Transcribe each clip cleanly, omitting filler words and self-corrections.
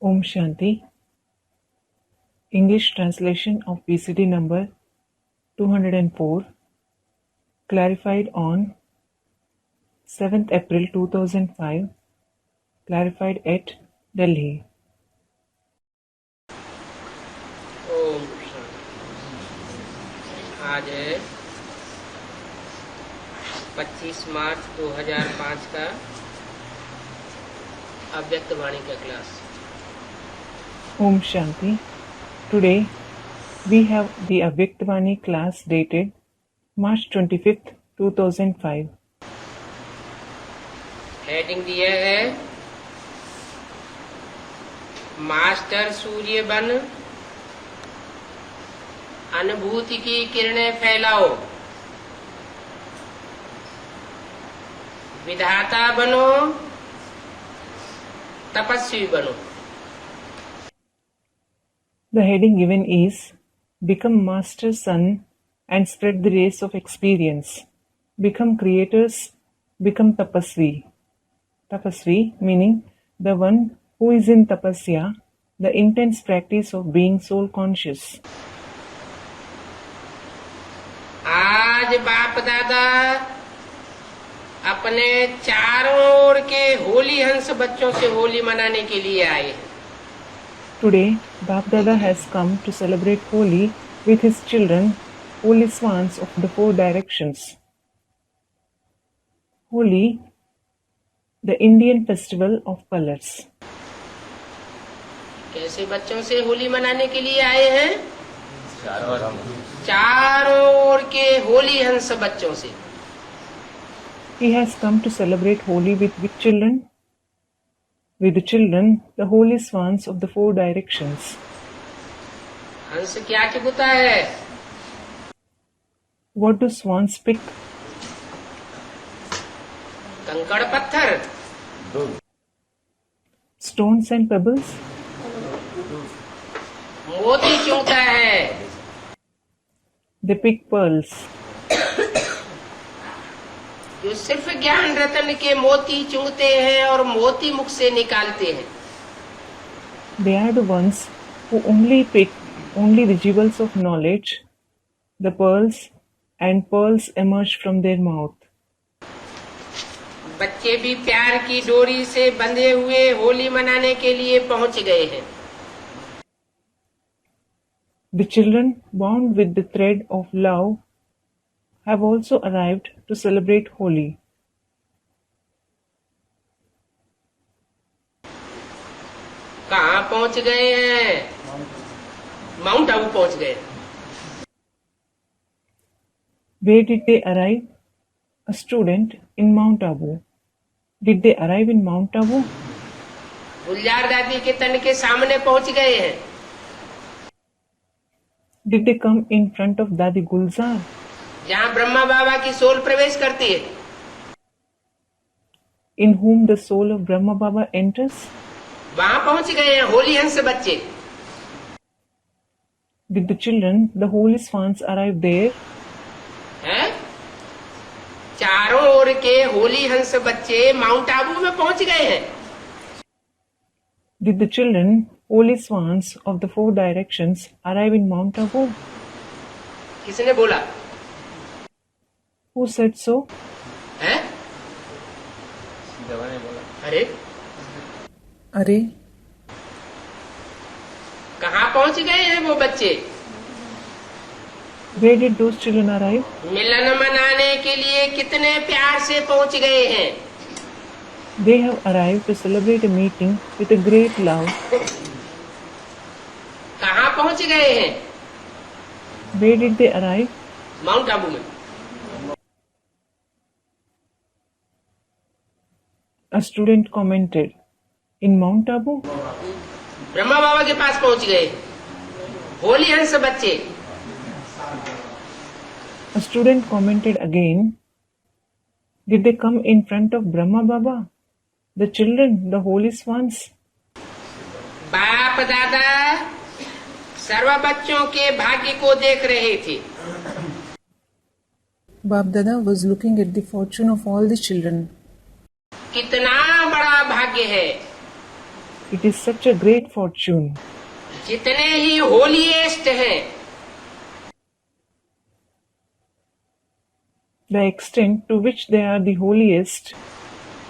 Om Shanti. English translation of VCD number 204, clarified on 7th April 2005, clarified at Delhi. ओम आज है 25 मार्च 2005 का अव्यक्त वाणी का class. Om Shanti. Today we have the Avyakt Vani class dated March 25th, 2005. Heading दिया है master सूर्य बन अनुभूति की किरणें फैलाओ, विधाता बनो, तपस्वी बनो। The heading given is Become Master Sun and Spread the Rays of Experience. Become Creators, become Tapasvi. Tapasvi meaning the one who is in tapasya, the intense practice of being soul conscious. आज बाप दादा अपने चारों ओर के होली हंस बच्चों से होली मनाने के लिए आए हैं। Today, Bapdada has come to celebrate Holi with his children, holy-swans of the four directions. Holi, the Indian festival of colors. कैसे बच्चों से होली मनाने के लिए आए हैं? चारों ओर के होली हंस बच्चों से। He has come to celebrate Holi with children? With the children, the holy swans of the four directions. हंस क्या चुगता है? What do swans pick? कंकड़ पत्थर, Stones and pebbles? मोती चुगता है। They pick pearls. जो सिर्फ ज्ञान रतन के मोती चुगते हैं और मोती मुख से निकालते हैं। They are the ones who only pick only the jewels of knowledge, the pearls, and pearls emerge from their mouth. बच्चे भी प्यार की डोरी से बंधे हुए होली मनाने के लिए पहुंच गए हैं। The children, bound with the thread of love, have also arrived to celebrate Holi. कहाँ पहुंच गए हैं? माउंट आबू पहुंच गए। Where did they arrive? A student in Mount Abu. Did they arrive in Mount Abu? गुलजार दादी के तन के सामने पहुंच गए हैं। Did they come in front of Dadi Gulzar? जहाँ ब्रह्मा बाबा की सोल प्रवेश करती है। In whom the soul of Brahma Baba enters? वहाँ पहुंच गए हैं होली हंस बच्चे। Did the children, the holy swans, arrive there? हैं? चारों ओर के होली हंस बच्चे माउंट आबू में पहुंच गए हैं। Did the children, holy swans of the four directions, arrive in Mount Abu? किसने बोला? Who said so? हैं? अरे Arey, कहाँ पहुंच गए हैं वो बच्चे? where did those children arrive? मिलन मनाने के लिए कितने प्यार से पहुंच गए हैं। They have arrived to celebrate a meeting with a great love. कहाँ पहुंच गए हैं? Where did they arrive? Mount Abu में। A student commented, in Mount Abu? Brahma बाबा के पास पहुंच गए होली हंस बच्चे। A student commented again, did they come in front of Brahma Baba? The children, the holy swans? बाप दादा सर्व बच्चों के भाग्य को देख रहे थे। Bapdada was looking at the fortune of all the children. कितना बड़ा भाग्य है It is such a great fortune. जितने ही होलीएस्ट हैं, The extent to which they are the holiest,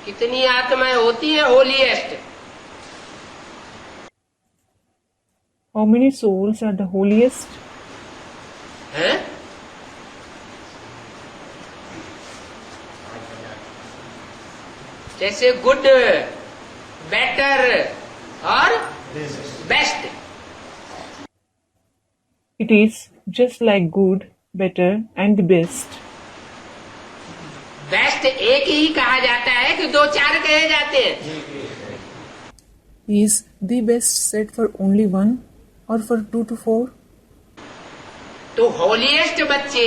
कितनी आत्माएं होती हैं holiest? how many souls are the holiest? हैं? जैसे गुड, बेटर और best. It is just like good, better and the best. Best एक ही कहा जाता है कि दो चार कहे जाते हैं? Is the best said for only one or for 2 to 4? तो होलीएस्ट बच्चे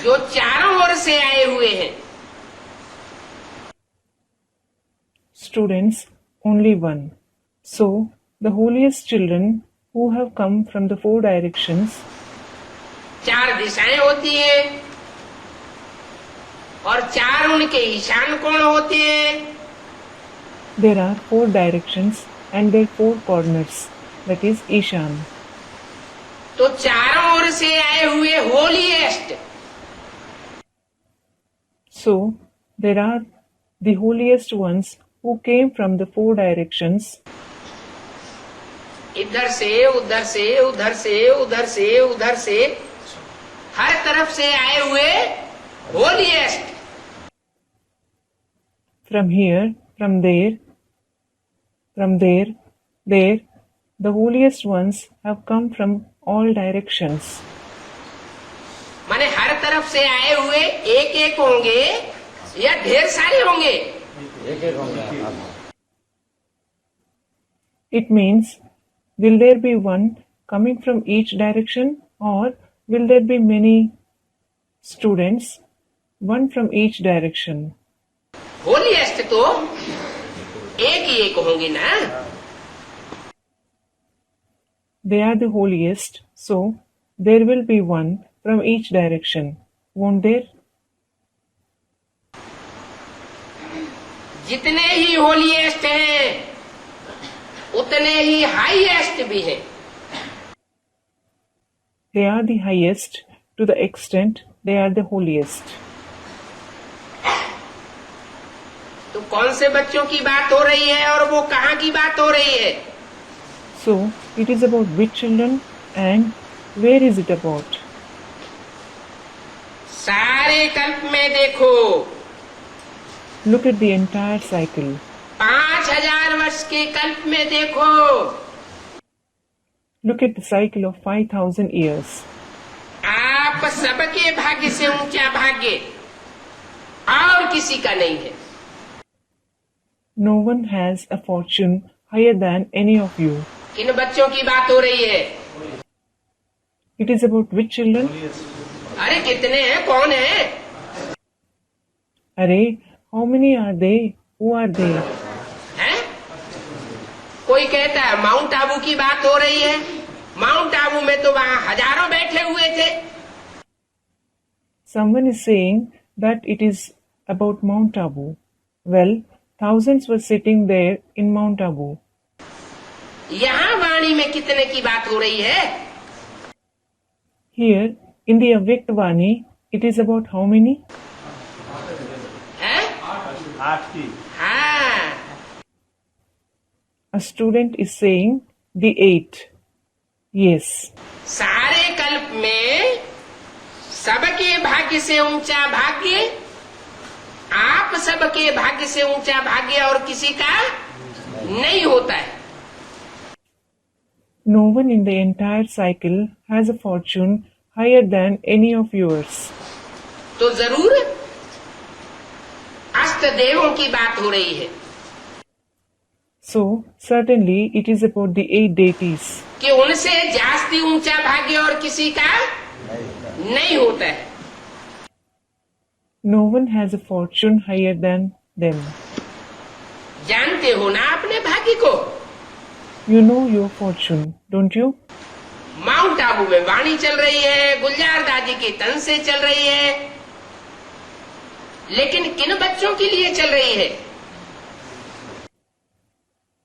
जो चारों ओर से आए हुए हैं, Students, only one. So, the holiest children who have come from the 4 directions, चार दिशाएं होती हैं और चार उनके ईशान कोण होते हैं। there are 4 directions and their 4 corners, that is ishan. तो चारों ओर से आए हुए holiest, So, there are the holiest ones who came from the 4 directions, इधर से उधर से उधर से उधर से उधर से हर तरफ से आए हुए holiest. from here, from there, there, the holiest ones have come from all directions. माने हर तरफ से आए हुए एक एक होंगे या ढेर सारे होंगे? It means, will there be one coming from each direction or will there be many students, one from each direction? Holiest तो एक ही एक होंगे ना? They are the holiest, so there will be one from each direction, won't there? जितने ही holiest हैं उतने ही highest भी हैं। They are the highest to the extent they are the holiest. तो कौन से बच्चों की बात हो रही है और वो कहाँ की बात हो रही है? So, it is about which children and where is it about? सारे कल्प में देखो, Look at the entire cycle. 5000 वर्ष के कल्प में देखो, Look at the cycle of 5,000 years. आप सबके भाग्य से ऊंचा भाग्य और किसी का नहीं है। No one has a fortune higher than any of you. किन बच्चों की बात हो रही है? It is about which children? अरे कितने हैं, कौन है? Arey, how many are they? Who are they? हैं? कोई कहता है माउंट आबू की बात हो रही है। माउंट आबू में तो वहाँ हजारों बैठे हुए थे। Someone is saying that it is about Mount Abu. Well, thousands were sitting there in Mount Abu. यहाँ वाणी में कितने की बात हो रही है? Here, in the avyakt vani, it is about how many? हैं? 8 की। हाँ, A student is saying the 8. Yes. सारे कल्प में सबके भाग्य से ऊंचा भाग्य, आप सबके भाग्य से ऊंचा भाग्य और किसी का नहीं होता है। No one in the entire cycle has a fortune higher than any of yours. तो जरूर अष्ट देवों की बात हो रही है So, certainly it is about the 8 deities. कि उनसे जास्ती ऊंचा भाग्य और किसी का नहीं होता है। No one has a fortune higher than them. जानते हो ना अपने भाग्य को? You know your fortune, don't you? Mount Abu में वाणी चल रही है, गुलजार दादी के तन से चल रही है, लेकिन किन बच्चों के लिए चल रही है?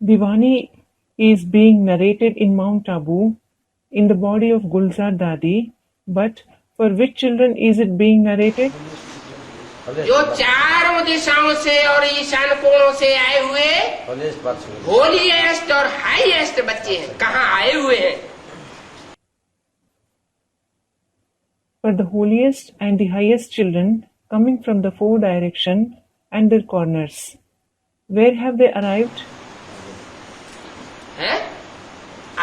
The vani is being narrated in Mount Abu in the body of Gulzar Dadi, but for which children is it being narrated? जो चारों दिशाओं से और ईशान कोणों से आए हुए होलीएस्ट और हाईएस्ट बच्चे हैं, कहाँ आए हुए हैं? For the holiest and the highest children coming from the four direction and their corners. Where have they arrived? है?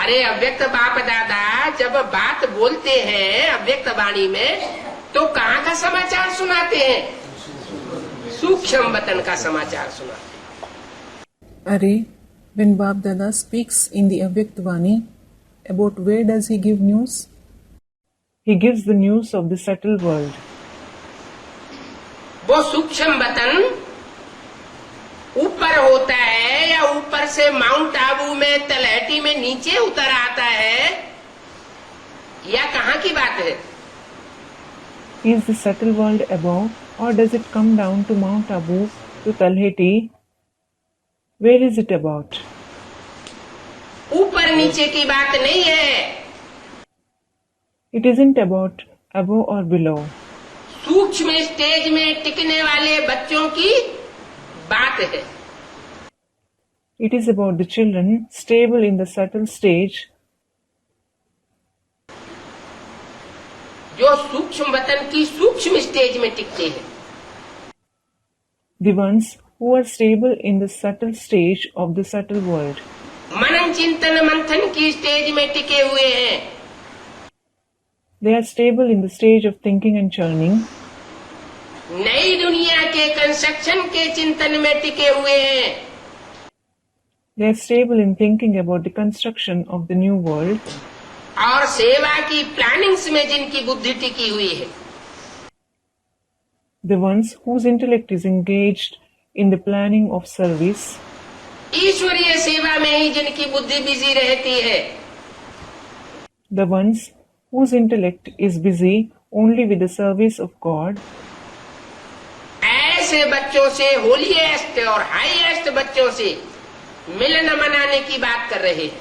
अरे अव्यक्त बाप दादा जब बात बोलते हैं अव्यक्त वाणी में तो कहाँ का समाचार सुनाते हैं? सूक्ष्म वतन का समाचार सुनाते हैं। Arey, when Bapdada speaks in the avyakt vani, about where does he give news? He gives the news of the subtle world. वो सूक्ष्म वतन ऊपर होता है या ऊपर से माउंट आबू में तलहटी में नीचे उतर आता है या कहाँ की बात है? Is the subtle world above, or does it come down to Mount Abu to Talheti? Where is it about? ऊपर नीचे की बात नहीं है। It isn't about above or below. सूक्ष्म स्टेज में टिकने वाले बच्चों की बात है। It is about the children stable in the subtle stage, जो सूक्ष्म वतन की सूक्ष्म स्टेज में टिकते हैं। the ones who are stable in the subtle stage of the subtle world. मनन चिंतन मंथन की स्टेज में टिके हुए हैं। They are stable in the stage of thinking and churning. नई दुनिया के कंस्ट्रक्शन के चिंतन में टिके हुए हैं। They are stable in thinking about the construction of the new world. और सेवा की प्लानिंग्स में जिनकी बुद्धि टिकी हुई है। The ones whose intellect is engaged in the planning of service. ईश्वरीय सेवा में ही जिनकी बुद्धि बिजी रहती है। The ones whose intellect is busy only with the service of God. ऐसे बच्चों से होलीएस्ट और हाईएस्ट बच्चों से मिलन मनाने की बात कर रहे हैं।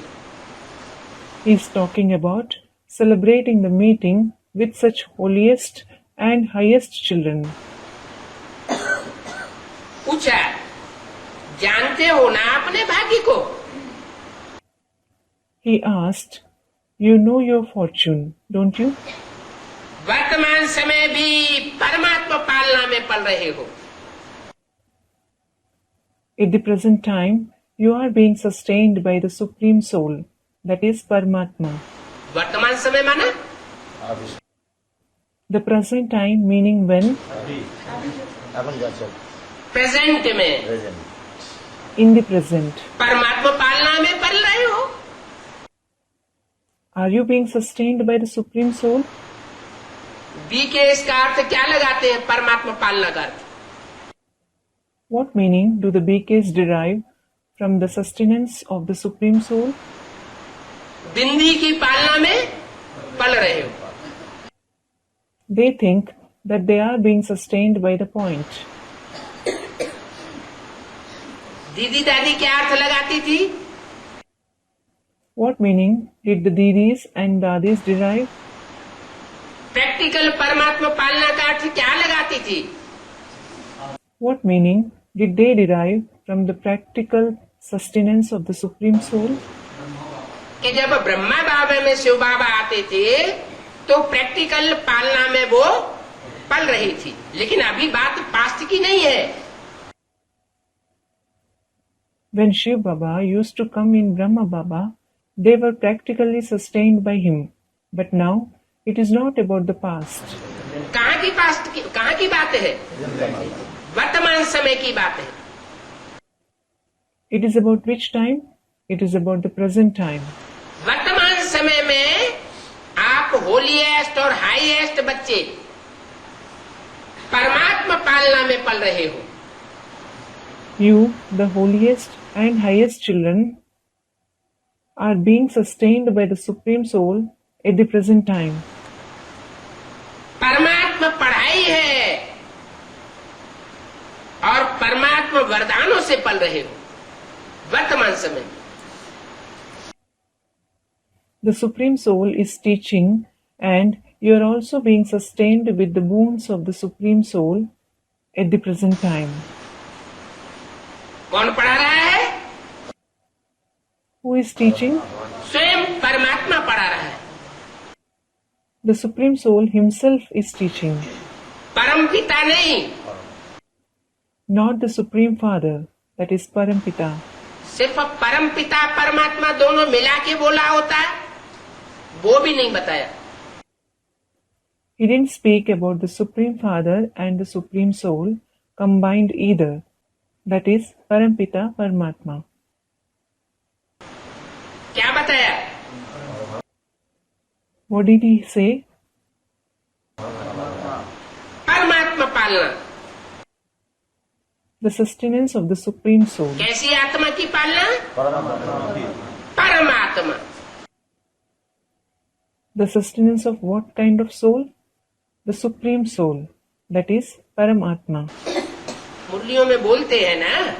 He is talking about celebrating the meeting with such holiest and highest children. पूछा, जानते हो ना अपने भाग्य को? He asked, you know your fortune, don't you? वर्तमान समय भी परमात्मा पालना में पल रहे हो। At the present time, you are being sustained by the Supreme Soul, that is Paramatma. वर्तमान समय माना? The present time meaning when? Present में। In the present. परमात्मा पालना में पल रहे हो। Are you being sustained by the Supreme Soul? B K इसका अर्थ क्या लगाते हैं परमात्मा पालना का अर्थ? What meaning do the BKs derive from the sustenance of the Supreme Soul? बिंदी की पालना में पल रहे हो। They think that they are being sustained by the point. दीदी दादी क्या अर्थ लगाती थी? What meaning did the Didis and Dadis derive? Practical परमात्मा पालना का अर्थ क्या लगाती थी? What meaning did they derive from the practical sustenance of the Supreme Soul? कि जब ब्रह्मा बाबा में शिव बाबा आते थे तो प्रैक्टिकल पालना में वो पल रही थी, लेकिन अभी बात पास्ट की नहीं है। When Shiv Baba used to come in Brahma Baba, they were practically sustained by him. But now, it is not about the past. कहाँ की पास्ट की कहाँ की बात है? वर्तमान समय की बात है। It is about which time? It is about the present time. वर्तमान समय में आप होलीएस्ट और हाईएस्ट बच्चे परमात्मा पालना में पल रहे हो। You, the holiest and highest children, are being sustained by the Supreme Soul at the present time. परमात्मा पढ़ाई है और परमात्मा वरदानों से पल रहे हो। वर्तमान समय। The Supreme Soul is teaching, and you are also being sustained with the boons of the Supreme Soul at the present time. कौन पढ़ा रहा है? Who is teaching? स्वयं परमात्मा पढ़ा रहा है। The Supreme Soul himself is teaching, परम पिता नहीं, not the Supreme Father, that is Parampita. सिर्फ परम पिता परमात्मा दोनों मिला के बोला होता, वो भी नहीं बताया। He didn't speak about the Supreme Father and the Supreme Soul combined either, that is Parampita Paramatma. क्या बताया? What did he say? परमात्मा पालना। The sustenance of the Supreme Soul. कैसी आत्मा की पालना? परमात्मा। The sustenance of what kind of soul? The Supreme Soul, that is Paramatma. मुरलियों में बोलते हैं ना,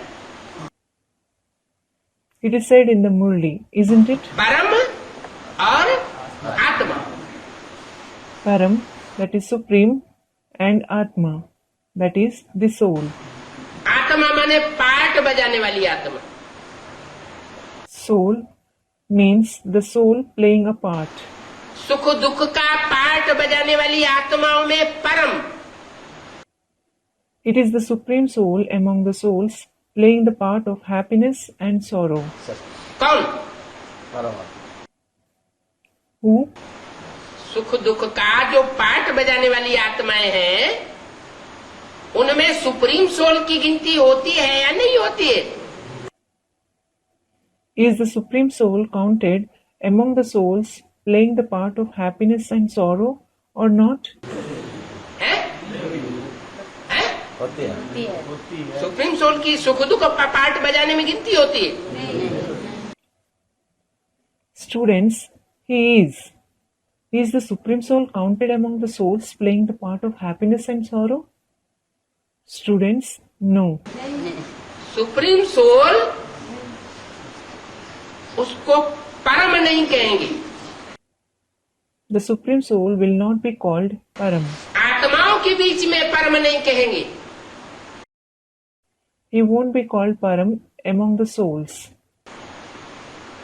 It is said in the Murli, isn't it? परम और आत्मा। Param, that is Supreme, and Atma, that is the Soul. आत्मा माने पाठ बजाने वाली आत्मा। Soul means the soul playing a part. सुख दुख का पाठ बजाने वाली आत्माओं में परम, It is the Supreme Soul among the souls playing the part of happiness and sorrow. कौन? Who? सुख दुख का जो पाठ बजाने वाली आत्माएं हैं, उनमें सुप्रीम सोल की गिनती होती है या नहीं होती है? Is the Supreme Soul counted among the souls playing the part of happiness and sorrow or not? है? है? होती है। सुप्रीम सोल की सुख दुख का पाठ बजाने में गिनती होती है? Students, he is. Is the Supreme Soul counted among the souls playing the part of happiness and sorrow? Students, no. Supreme soul उसको परम नहीं कहेंगे। The Supreme Soul will not be called Param. आत्माओं के बीच में परम नहीं कहेंगे। He won't be called Param among the souls.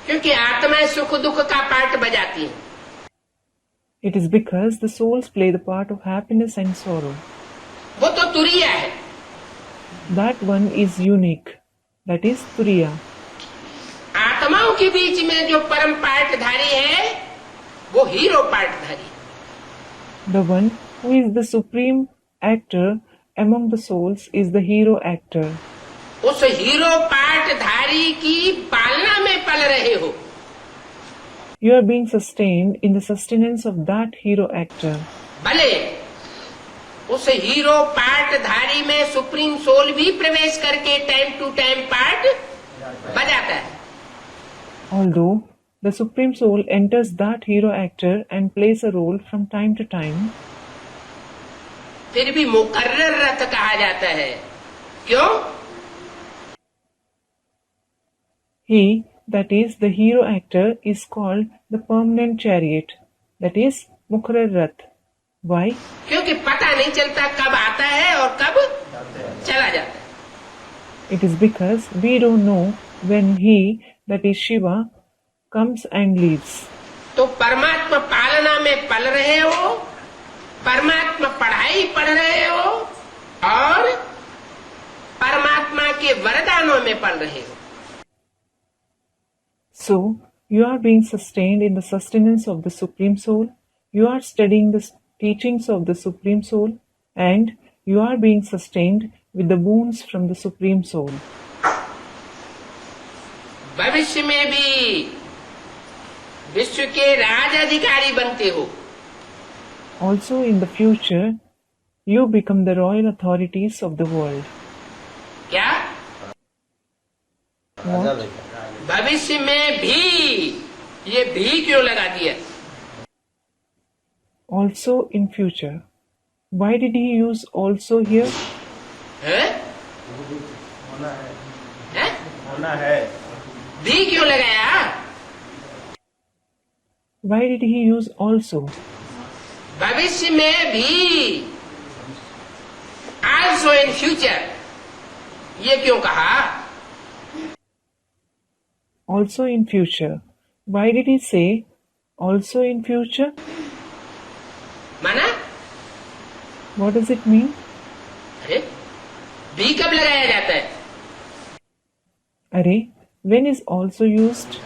क्योंकि आत्माएं सुख दुख का पाठ बजाती हैं। It is because the souls play the part of happiness and sorrow. वो तो तुरिया है। That one is unique. That is Turiya. आत्माओं के बीच में जो परम पाठधारी है, वो hero पाठधारी। The one who is the supreme actor among the souls is the hero actor. उस हीरो पाठधारी की पालना में पल रहे हो। You are being sustained in the sustenance of that hero actor. भले उस हीरो पाठधारी में सुप्रीम सोल भी प्रवेश करके टाइम टू टाइम पाठ बजाता है। Although the Supreme Soul enters that hero actor and plays a role from time to time, फिर भी मुकर्रर रथ कहा जाता है। क्यों? he, that is the hero actor, is called the permanent chariot, that is Mukrar Rath. Why? क्योंकि पता नहीं चलता कब आता है और कब चला जाता है। It is because we don't know when he, that is Shiva, comes and leaves. तो परमात्मा पालना में पल रहे हो, परमात्मा पढ़ाई पढ़ रहे हो और परमात्मा के वरदानों में पल रहे हो। So, you are being sustained in the sustenance of the Supreme Soul, you are studying the teachings of the Supreme Soul, and you are being sustained with the boons from the Supreme Soul. भविष्य में भी विश्व के राज अधिकारी बनते हो। Also in the future, you become the royal authorities of the world. क्या? What? भविष्य में भी, ये भी क्यों लगा दिया? Also in future. Why did he use also here? है? है? होना है। भी क्यों लगाया? Why did he use also? भविष्य में भी, also in future, ये क्यों कहा? Also in future. Why did he say also in future? माना? What does it mean? अरे भी कब लगाया जाता है? Arey, when is also used?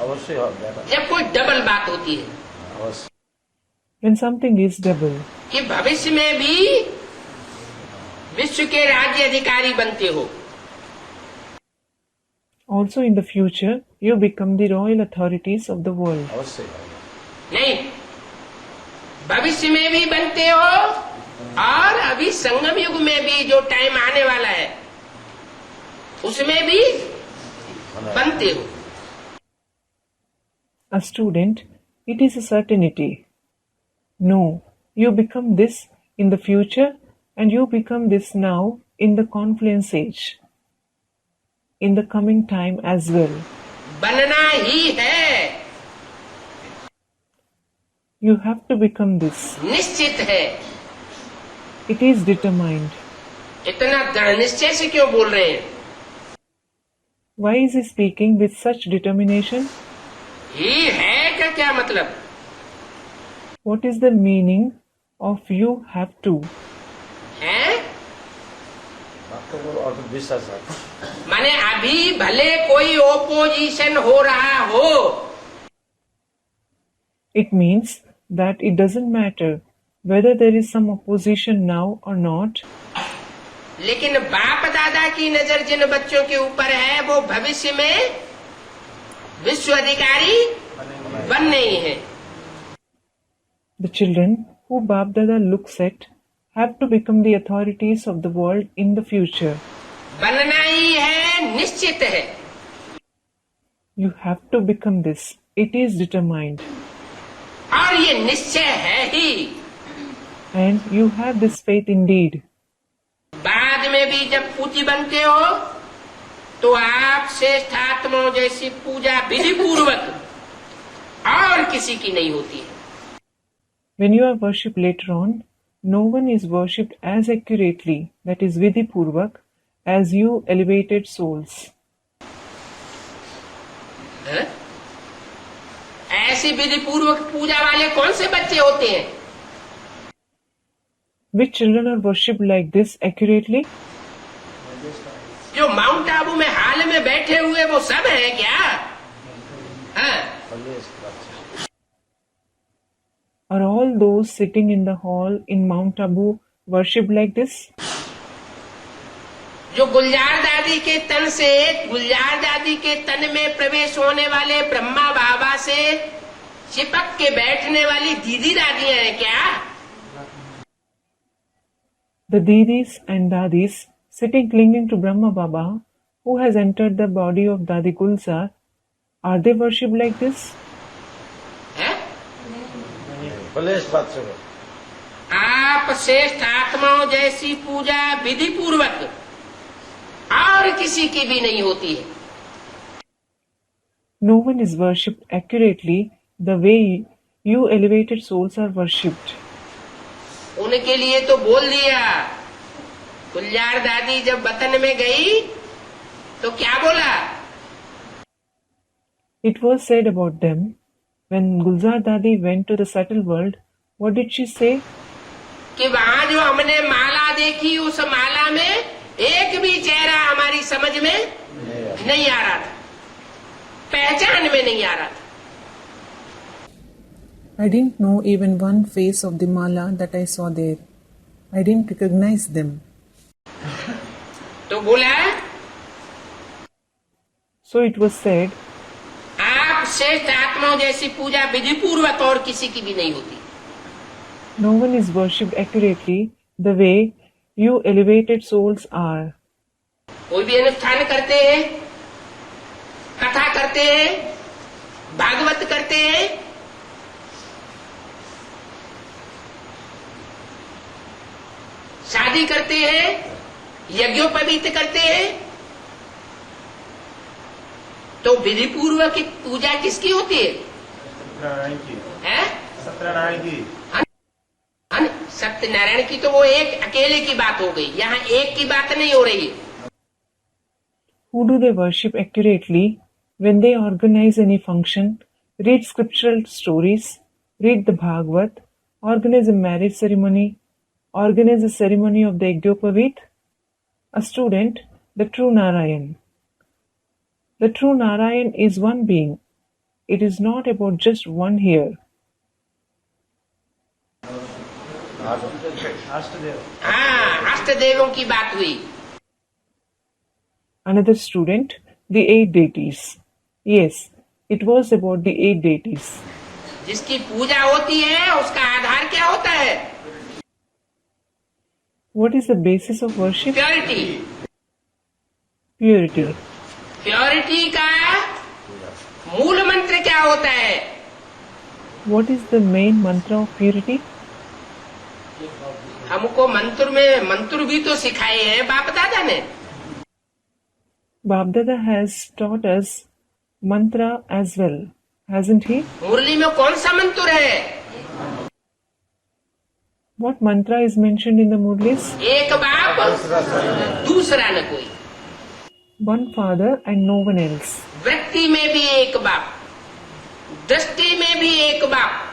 अवश्य होगा। जब कोई डबल बात होती है अवश्य। When something is double. कि भविष्य में भी विश्व के राज्य अधिकारी बनते हो। Also in the future, you become the royal authorities of the world. अवश्य। नहीं, भविष्य में भी बनते हो और अभी संगम युग में भी जो टाइम आने वाला है उसमें भी बनते हो। A student, it is a certainty. No, you become this in the future and you become this now in the confluence age, in the coming time as well. बनना ही है, You have to become this. निश्चित है। It is determined. इतना दृढ़ निश्चय से क्यों बोल रहे हैं? Why is he speaking with such determination? ही है का क्या मतलब? What is the meaning of you have to? है और तो विश्वास है। माने अभी भले कोई ओपोजिशन हो रहा हो, It means that it doesn't matter whether there is some opposition now or not, लेकिन बाप दादा की नजर जिन बच्चों के ऊपर है वो भविष्य में विश्व अधिकारी बनने ही है। the children who Bapdada looks at have to become the authorities of the world in the future. बनना ही है, निश्चित है। You have to become this. It is determined. और ये निश्चय है ही। And you have this faith indeed. बाद में भी जब पूज्य बनते हो तो आप श्रेष्ठ आत्माओं जैसी पूजा विधि पूर्वक और किसी की नहीं होती है। When you are worshipped later on, no one is worshipped as accurately, that is vidhi purvak, as you elevated souls. हैं? ऐसी विधि पूर्वक पूजा वाले कौन से बच्चे होते हैं? Which children are worshipped like this accurately? जो माउंट आबू में हाल में बैठे हुए वो सब हैं क्या? हाँ? Are all those sitting in the hall in Mount Abu worshipped like this? जो गुलजार दादी के तन से गुलजार दादी के तन में प्रवेश होने वाले ब्रह्मा बाबा से चिपक के बैठने वाली दीदी दादियां हैं क्या? The Didis and Dadis sitting clinging to Brahma Baba, who has entered the body of Dadi Gulzar, are they worshipped like this? हैं? कलेश बात से। आप श्रेष्ठ आत्माओं जैसी पूजा विधि पूर्वक और किसी की भी नहीं होती है। No one is worshipped accurately the way you elevated souls are worshipped. उनके लिए तो बोल दिया। गुलजार दादी जब वतन में गई तो क्या बोला? It was said about them, when Gulzar Dadi went to the subtle world, what did she say? कि वहां जो हमने माला देखी उस माला में एक भी चेहरा हमारी समझ में नहीं आ रहा था, पहचान में नहीं आ रहा था। I didn't know even one face of the mala that I saw there. I didn't recognize them. तो बोला, So it was said, आप श्रेष्ठ आत्माओं जैसी पूजा विधि पूर्वक और किसी की भी नहीं होती। no one is worshipped accurately the way you elevated souls are. कोई भी अनुष्ठान करते हैं, कथा करते हैं, भागवत करते हैं, शादी करते हैं, यज्ञोपवीत करते हैं, तो विधि पूर्वक की पूजा किसकी होती है? सत्यनारायण की। हैं? सत्यनारायण की। सत्यनारायण की तो वो एक अकेले की बात हो गई, यहाँ एक की बात नहीं हो रही है। Who do they worship accurately when they organize any function, read scriptural stories, read the Bhagavad, organize a marriage ceremony, organize a ceremony of the Yajnaopavit? A student, the true Narayan. The true Narayan is one being. It is not about just one here. अष्टदेव। हाँ, अष्टदेवों की बात हुई। Another student, the 8 deities. Yes, it was about the 8 deities. जिसकी पूजा होती है उसका आधार क्या होता है? What is the basis of worship? Purity. Purity. Purity का मूल मंत्र क्या होता है? What is the main mantra of purity? हमको मंत्र भी तो सिखाए हैं बाप दादा ने। Bapdada has taught us mantra as well, hasn't he? मुरली में कौन सा मंत्र है? What mantra is mentioned in the Murlis? एक बाप, दूसरा न कोई। One Father and no one else. वृत्ति में भी एक बाप, दृष्टि में भी एक बाप।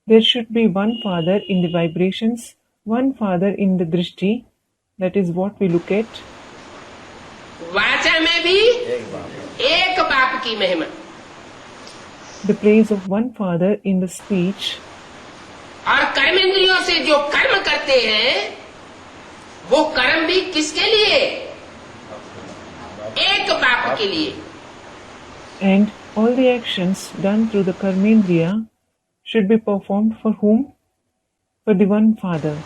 There should be one Father in the vibrations, one Father in the drishti, that is what we look at. वाचा में भी एक बाप की महिमा। The praise of one Father in the speech. और कर्मेंद्रियों से जो कर्म करते हैं वो कर्म भी किसके लिए? एक बाप के लिए। And all the actions done through the karmendriya should be performed for whom? For the one Father.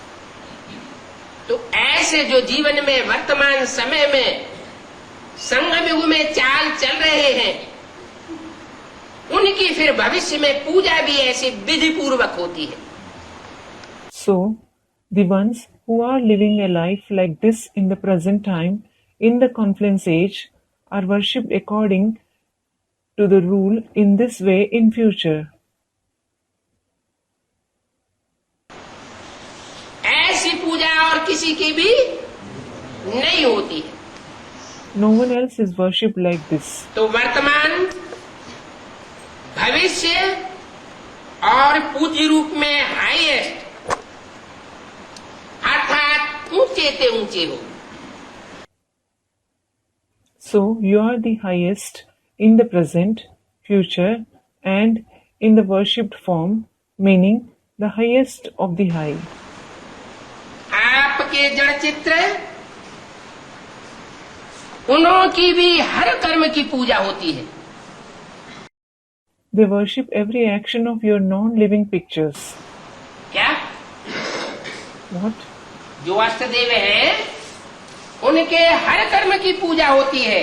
तो ऐसे जो जीवन में वर्तमान समय में संगम युग में चाल चल रहे हैं उनकी फिर भविष्य में पूजा भी ऐसी विधि पूर्वक होती है। So, the ones who are living a life like this in the present time, in the confluence age, are worshipped according to the rule in this way in future. ऐसी पूजा और किसी की भी नहीं होती है। No one else is worshipped like this. तो वर्तमान, भविष्य और पूज्य रूप में हाईएस्ट अर्थात ऊंचे ते ऊंचे हो। So, you are the highest in the present, future, and in the worshipped form, meaning the highest of the high. आपके जड़ चित्र उनकी भी हर कर्म की पूजा होती है। They worship every action of your non-living pictures. क्या? What? जो अष्टदेव हैं उनके हर कर्म की पूजा होती है।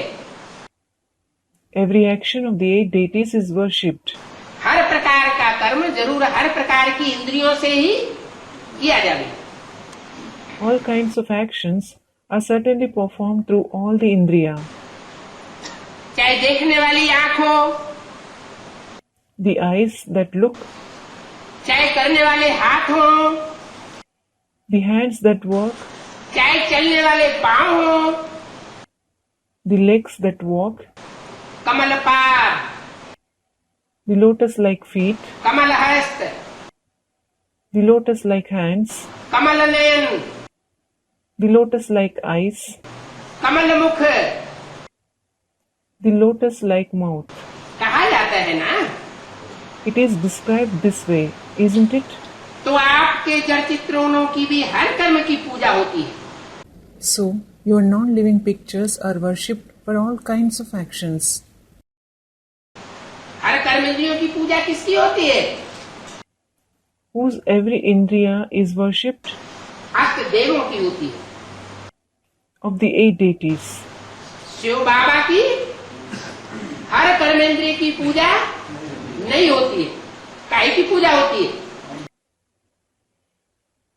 Every action of the 8 deities is worshipped. हर प्रकार का कर्म जरूर हर प्रकार की इंद्रियों से ही किया जाए। All kinds of actions are certainly performed through all the indriya. चाहे देखने वाली आंख हो, The eyes that look, चाहे करने वाले हाथ हो, the hands that work, चाहे चलने वाले पांव हो, the legs that walk, कमल पाद, the lotus-like feet, कमल हस्त, the lotus-like hands, Kamal Nayan, the lotus-like eyes, कमल मुख the lotus-like mouth. कहा जाता है ना। It is described this way, isn't it? तो आपके जड़ चित्रों की भी हर कर्म की पूजा होती है। So, your non-living pictures are worshipped for all kinds of actions. हर कर्म इंद्रियों की पूजा किसकी होती है? Whose every indriya is worshipped? अष्ट देवों की होती है। Of the 8 deities. शिव बाबा की हर कर्मेंद्रिय की पूजा नहीं होती है। काहे की पूजा होती है?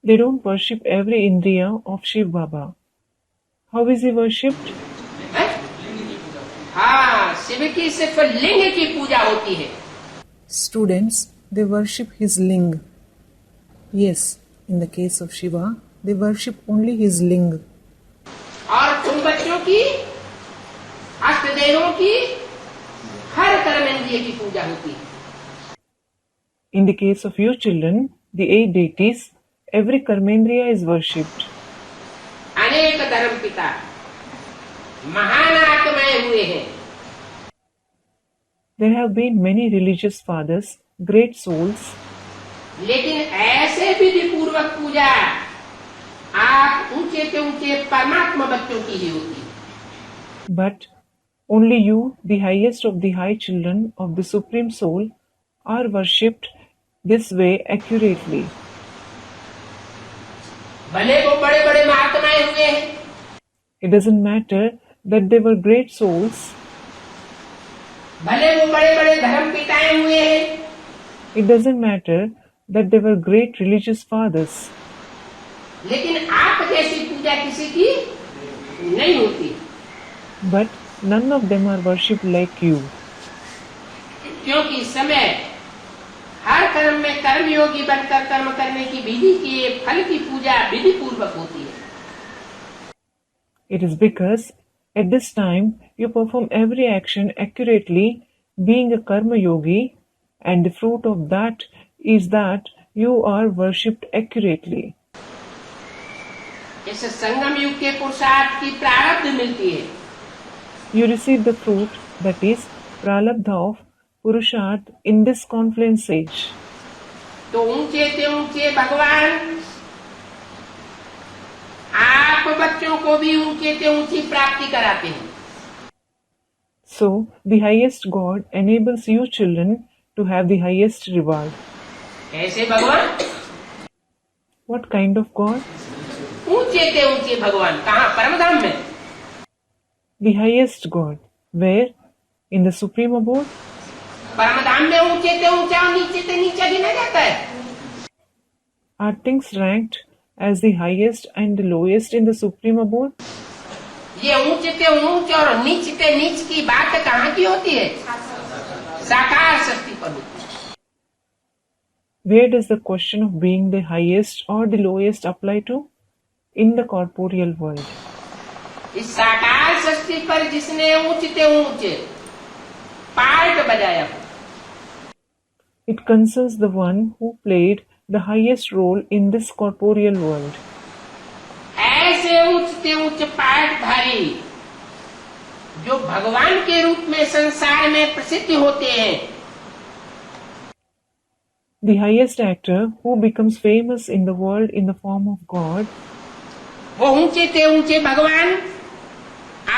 They don't worship every indriya of Shiv Baba. How is he worshipped? है? हाँ, शिव की सिर्फ लिंग की पूजा होती है. Students, they worship his ling. Yes, in the case of Shiva, they worship only his ling. और तुम बच्चों की, अष्टदेवों की, हर कर्मेंद्रिय की पूजा होती है. In the case of you children, the 8 deities, every karmendriya is worshipped. अनेक धर्म पिता महान आत्माएं हुए हैं. There have been many religious fathers, great souls, लेकिन ऐसे विधि पूर्वक पूजा आप ऊंचे के ऊंचे परमात्मा बच्चों की ही होती है. but only you, the highest of the high children of the Supreme Soul, are worshipped this way accurately. भले वो बड़े बड़े महात्माएं हुए हैं. It doesn't matter that they were great souls, भले वो बड़े बड़े धर्म पिताएं हुए हैं. it doesn't matter that they were great religious fathers, लेकिन आप जैसी पूजा किसी की नहीं होती. but none of them are worshipped like you. क्योंकि समय हर कर्म में कर्मयोगी बनकर कर्म करने की विधि के फल की पूजा विधि पूर्वक होती है. It is because at this time you perform every action accurately, being a karma yogi, and the fruit of that is that you are worshipped accurately. इस संगम युग के पुरुषार्थ की प्रारब्ध मिलती है. You receive the fruit, that is, pralabdha of Purusharth in this confluence age. तो ऊंचे से ऊंचे भगवान आप बच्चों को भी ऊंचे से ऊंची प्राप्ति कराते हैं. So, the highest God enables you children to have the highest reward. ऐसे भगवान, What kind of God? ऊंचे से ऊंचे भगवान कहाँ? परमधाम में. The highest God. Where? In the Supreme Abode? परमधाम में ऊंचे से ऊंचा और नीचे से नीचा गिना जाता है. Are things ranked as the highest and the lowest in the Supreme Abode? ये ऊंचे से ऊंच और नीच से नीच की बात कहाँ की होती है? साकार शक्ति पर होती है. Where does the question of being the highest or the lowest apply to? In the corporeal world. इस साकार शक्ति पर जिसने ऊंच से ऊंच पार्ट बजाया, It concerns the one who played the highest role in this corporeal world. ऐसे ऊंच से ऊंच पार्टधारी जो भगवान के रूप में संसार में प्रसिद्ध होते हैं, The highest actor who becomes famous in the world in the form of God, वो ऊंचे से ऊंचे भगवान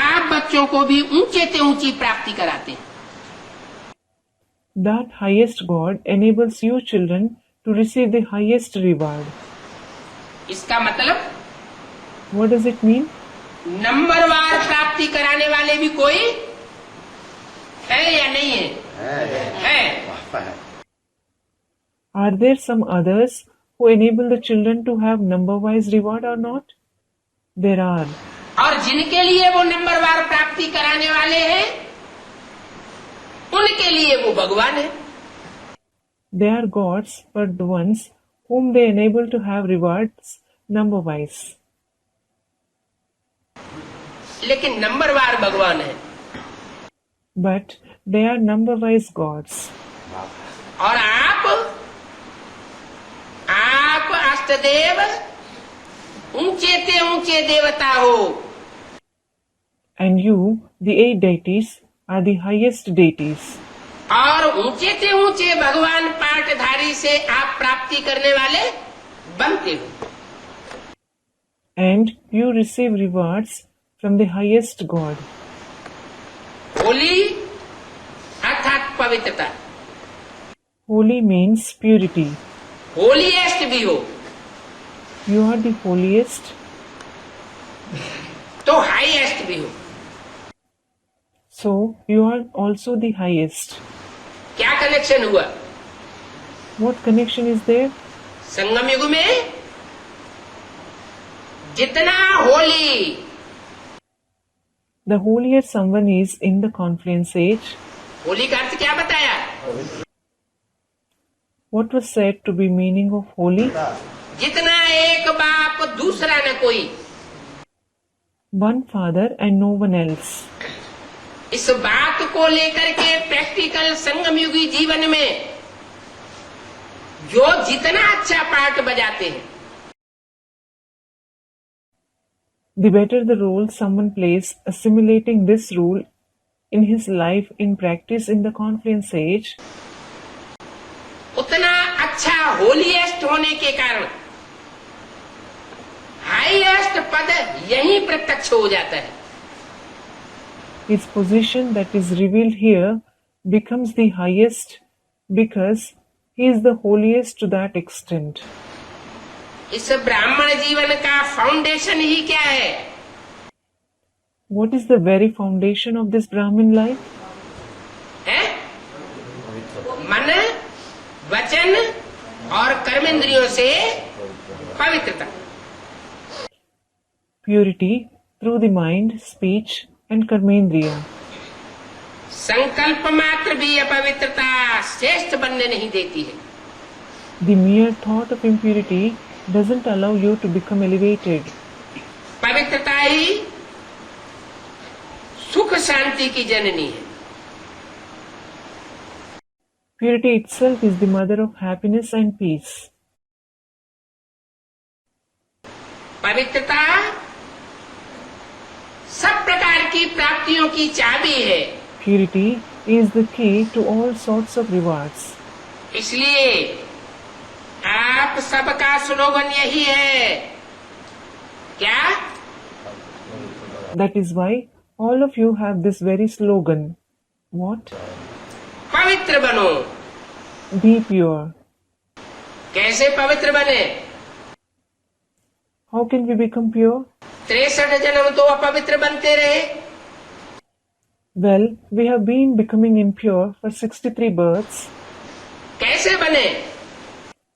आप बच्चों को भी ऊंचे से ऊंची प्राप्ति कराते हैं. that highest God enables you children to receive the highest reward. इसका मतलब What does it mean? नंबरवार प्राप्ति कराने वाले भी कोई है या नहीं है? है. Are there some others who enable the children to have number-wise reward or not? There are. और जिनके लिए वो नंबरवार प्राप्ति कराने वाले हैं, उनके लिए वो भगवान है. They are gods, but the ones whom they enable to have rewards number-wise. लेकिन नंबरवार भगवान है. But they are number-wise gods. और आप अष्टदेव ऊंचे से ऊंचे देवता हो. And you, the 8 deities, are the highest deities. और ऊंचे से ऊंचे भगवान पाठधारी से आप प्राप्ति करने वाले बनते हो. And you receive rewards from the highest God. Holi अर्थात पवित्रता. Holy means purity. होलीएस्ट भी हो You are the holiest, तो हाईएस्ट भी हो. so you are also the highest. क्या कनेक्शन हुआ? What connection is there? संगम युग में जितना Holi The holier someone is in the confluence age. Holi का अर्थ क्या बताया? What was said to be meaning of holy? जितना एक बाप दूसरा न कोई। One father and no one else. इस बात को लेकर के प्रैक्टिकल संगमयुगी जीवन में जो जितना अच्छा पार्ट बजाते हैं, The better the role someone plays assimilating this rule in his life in practice in the confluence age, उतना अच्छा होलीएस्ट होने के कारण हाईएस्ट पद यही प्रत्यक्ष हो जाता है। his position that is revealed here becomes the highest because he is the holiest to that extent. इस ब्राह्मण जीवन का फाउंडेशन ही क्या है? What is the very foundation of this Brahmin life? है मन, वचन और कर्मेंद्रियों से पवित्रता। Purity through the mind, speech and karmendriya. संकल्प मात्र भी अपवित्रता श्रेष्ठ बनने नहीं देती है। The mere thought of impurity doesn't allow you to become elevated. पवित्रता ही सुख शांति की जननी है। Purity itself is the mother of happiness and peace. पवित्रता सब प्रकार की प्राप्तियों की चाबी है। Purity is the key to all sorts of rewards. इसलिए आप सबका स्लोगन यही है, क्या? That is why all of you have this very slogan. What? पवित्र बनो। Be pure. कैसे पवित्र बने? How can we become pure? 63 जन्म तो अपवित्र बनते रहे। Well, we have been becoming impure for 63 births. कैसे बने?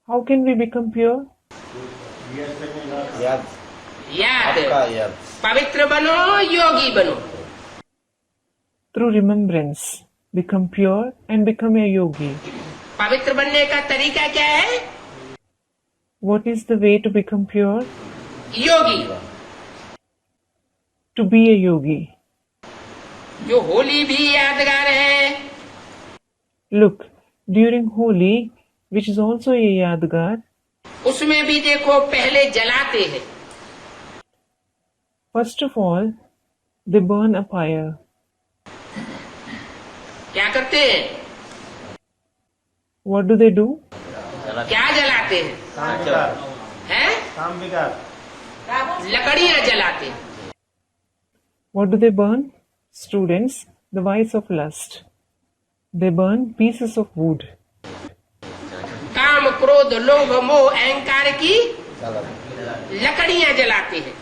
How can we become pure? याद याद। आपका याद पवित्र बनो, योगी बनो। Through remembrance, become pure and become a yogi. पवित्र बनने का तरीका क्या है? What is the way to become pure? Yogi. To be a yogi. जो होली भी यादगार है, Look, during Holi, which is also a yadgar, उसमें भी देखो पहले जलाते हैं। first of all, they burn a fire. क्या करते हैं? What do they do? क्या जलाते हैं? काम विकार हैं? काम विकार लकड़ियां जलाते हैं। What do they burn? Students, the vice of lust. They burn pieces of wood. काम, क्रोध, लोभ, मोह, अहंकार की लकड़ियां जलाते हैं।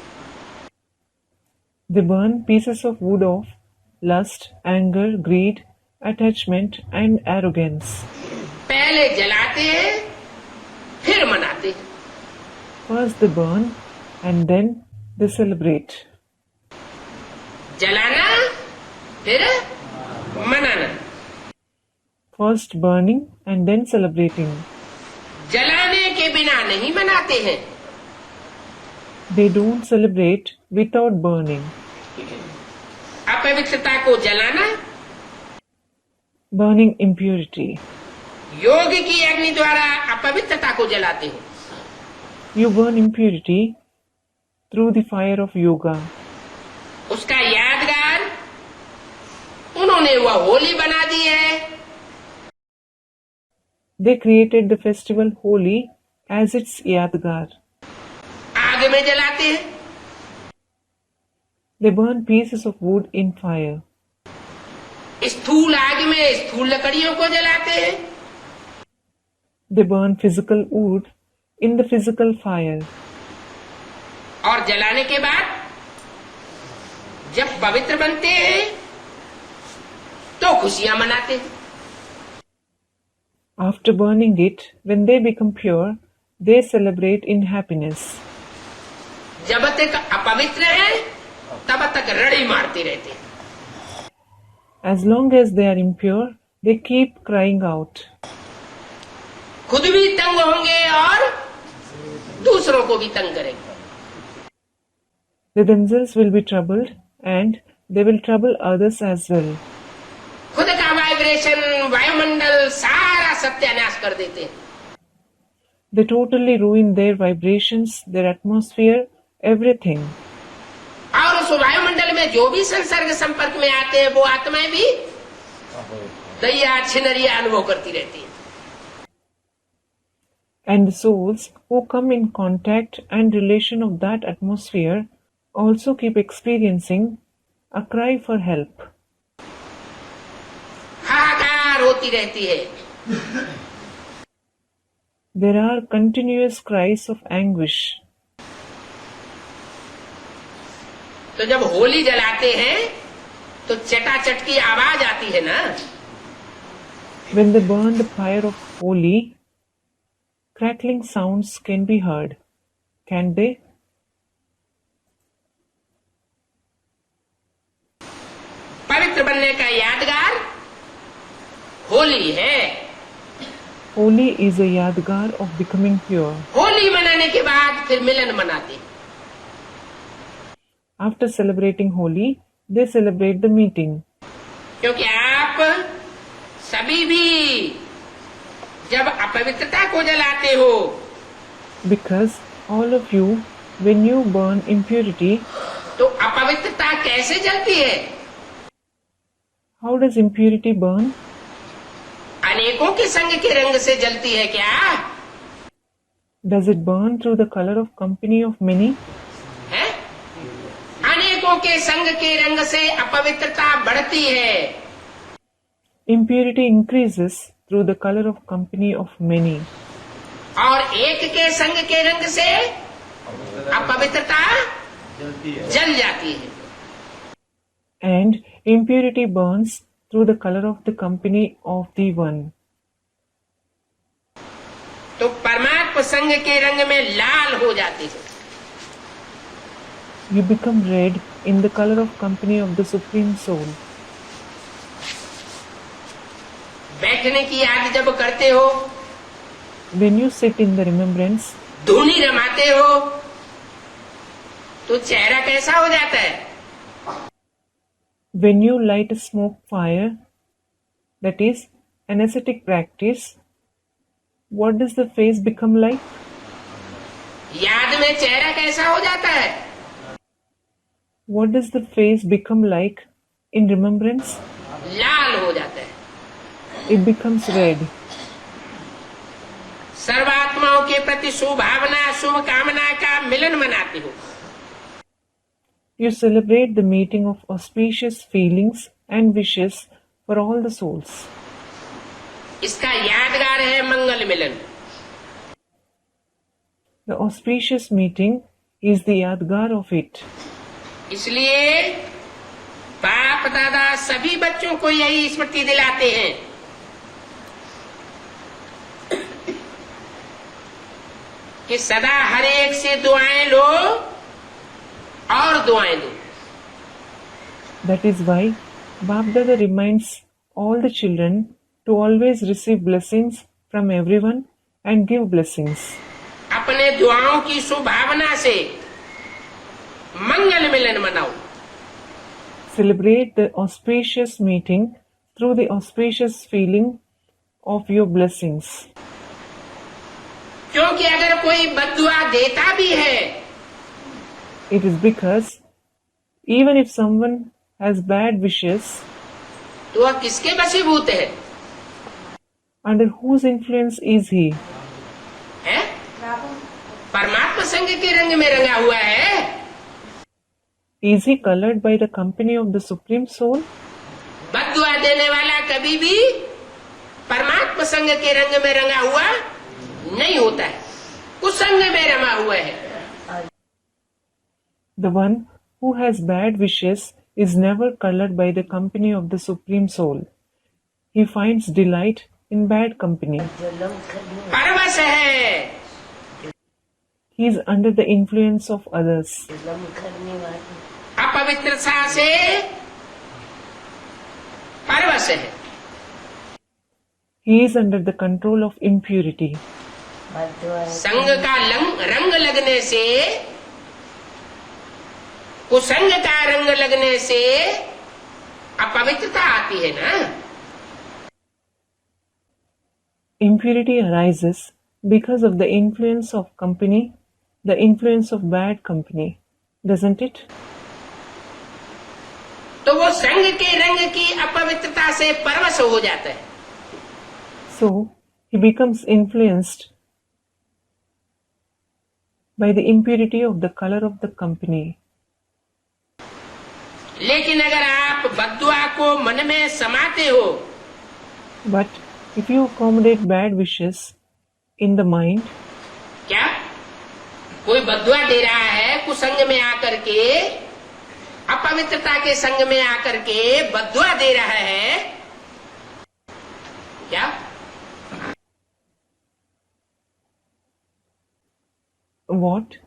They burn pieces of wood of lust, anger, greed, attachment and arrogance. पहले जलाते हैं, फिर मनाते हैं। First they burn and then they celebrate. जलाना, फिर मनाना। First burning and then celebrating. जलाने के बिना नहीं मनाते हैं। They don't celebrate without burning. अपवित्रता को जलाना, Burning impurity. योग की अग्नि द्वारा अपवित्रता को जलाते हैं। You burn impurity through the fire of yoga. उसका यादगार उन्होंने वह होली बना दी है। They created the festival Holi as its yadgar. आग में जलाते हैं। They burn pieces of wood in fire. स्थूल आग में स्थूल लकड़ियों को जलाते हैं। They burn physical wood in the physical fire. और जलाने के बाद जब पवित्र बनते हैं तो खुशियां मनाते हैं। After burning it, when they become pure, they celebrate in happiness. जब तक अपवित्र है तब तक रड़ी मारते रहते। As long as they are impure, they keep crying out. खुद भी तंग होंगे और दूसरों को भी तंग करेंगे। They themselves will be troubled and they will trouble others as well. खुद का वाइब्रेशन, वायुमंडल सारा सत्यानाश कर देते हैं। They totally ruin their vibrations, their atmosphere, everything. और उस वायुमंडल में जो भी संसर्ग संपर्क में आते हैं वो आत्माएं भी दैया छिनरिया अनुभव करती रहती है। And the souls who come in contact and relation of that atmosphere also keep experiencing a cry for help. हाहाकार होती रहती है। There are continuous cries of anguish. तो जब होली जलाते हैं तो चटाचट की आवाज आती है ना। When they burn the fire of Holi, crackling sounds can be heard, can they? पवित्र बनने का यादगार होली है। Holi is a yadgar of becoming pure. Holi मनाने के बाद फिर मिलन मनाते। After celebrating Holi, they celebrate the meeting. क्योंकि आप सभी भी जब अपवित्रता को जलाते हो Because all of you, when you burn impurity, तो अपवित्रता कैसे जलती है? how does impurity burn? अनेकों के संग के रंग से जलती है क्या? Does it burn through the color of company of many? है? अनेकों के संग के रंग से अपवित्रता बढ़ती है। Impurity increases through the color of company of many. और एक के संग के रंग से अपवित्रता जल जाती है। And impurity burns through the color of the company of the one. तो परमात्मा संग के रंग में लाल हो जाती है। You become red in the color of company of the Supreme Soul. बैठने की याद जब करते हो, When you sit in the remembrance, धूनी रमाते हो, तो चेहरा कैसा हो जाता है? when you light a smoke fire, that is an ascetic practice, what does the face become like? याद में चेहरा कैसा हो जाता है? What does the face become like in remembrance? लाल हो जाता है। It becomes red. सर्वात्माओं के प्रति शुभ भावना, शुभ कामना का मिलन मनाते हो। You celebrate the meeting of auspicious feelings and wishes for all the souls. इसका यादगार है मंगल मिलन। The auspicious meeting is the yadgar of it. इसलिए बाप दादा सभी बच्चों को यही स्मृति दिलाते हैं कि सदा हर एक से दुआएं लो और दुआएं दो। That is why Bapdada reminds all the children to always receive blessings from everyone and give blessings. अपने दुआओं की शुभ भावना से मंगल मिलन मनाओ। Celebrate the auspicious meeting through the auspicious feeling of your blessings. क्योंकि अगर कोई बद्दुआ देता भी है It is because even if someone has bad wishes, तो वह किसके वशीभूत है? under whose influence is he? है? परमात्मा संग के रंग में रंगा हुआ है। Is he colored by the company of the Supreme Soul? बद्दुआ देने वाला कभी भी परमात्मा संग के रंग में रंगा हुआ नहीं होता है, कुसंग में रमा हुआ है। The one who has bad wishes is never colored by the company of the Supreme Soul. He finds delight in bad company. परवश है, He is under the influence of others. अपवित्रता से परवश है। He is under the control of impurity. संग का रंग लगने से, कुसंग का रंग लगने से अपवित्रता आती है ना। Impurity arises because of the influence of company, the influence of bad company, doesn't it? तो वो संग के रंग की अपवित्रता से परवश हो जाता है। So, he becomes influenced by the impurity of the color of the company. लेकिन अगर आप बद्दुआ को मन में समाते हो, But if you accommodate bad wishes in the mind, क्या कोई बद्दुआ दे रहा है कुसंग में आकर के, अपवित्रता के संग में आकर के बद्दुआ दे रहा है क्या? what?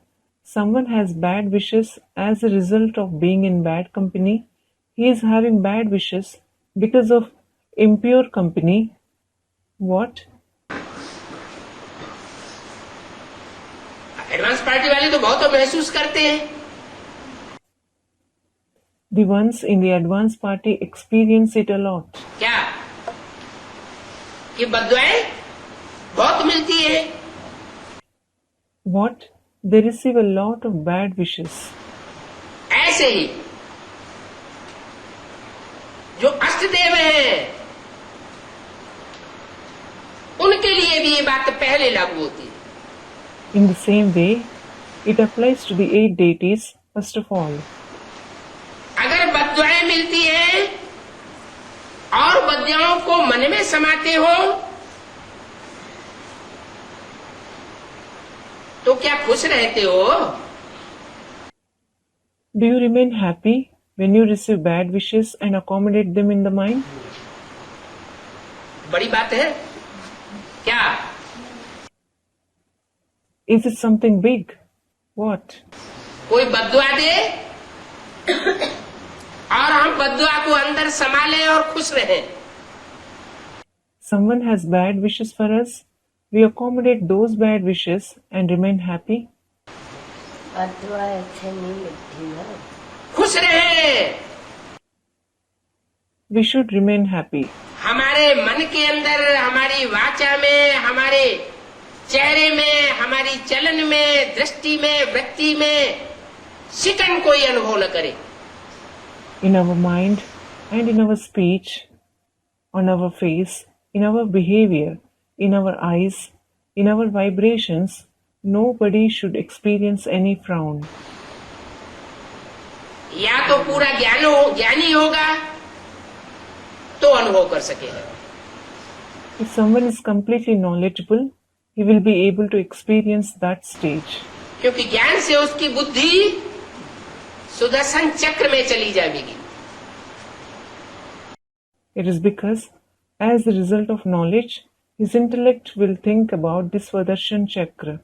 Someone has bad wishes as a result of being in bad company. He is having bad wishes because of impure company. What? Advance party वाले तो बहुत महसूस करते हैं। The ones in the advanced party experience it a lot. क्या कि बद्दुआएं बहुत मिलती है। What? They receive a lot of bad wishes. ऐसे ही जो अष्टदेव हैं उनके लिए भी ये बात पहले लागू होती है। In the same way, it applies to the 8 deities first of all. अगर बद्दुआएं मिलती हैं और बद्दुआओं को मन में समाते हो तो क्या खुश रहते हो? Do you remain happy when you receive bad wishes and accommodate them in the mind? बड़ी बात है क्या? Is it something big? What? कोई बद्दुआ दे और हम बद्दुआ को अंदर संभालें और खुश रहें। Someone has bad wishes for us. We accommodate those bad wishes and remain happy. खुश रहें। We should remain happy. हमारे मन के अंदर, हमारी वाचा में, हमारे चेहरे में, हमारी चलन में, दृष्टि में, वृत्ति में शिकन कोई अनुभव न करे। In our mind and in our speech, on our face, in our behavior, in our eyes, in our vibrations, nobody should experience any frown. या तो पूरा ज्ञानी होगा तो अनुभव कर सकेगा। If someone is completely knowledgeable, he will be able to experience that stage. क्योंकि ज्ञान से उसकी बुद्धि सुदर्शन चक्र में चली जाएगी। It is because, as a result of knowledge, his intellect will think about this Swadershan Chakra.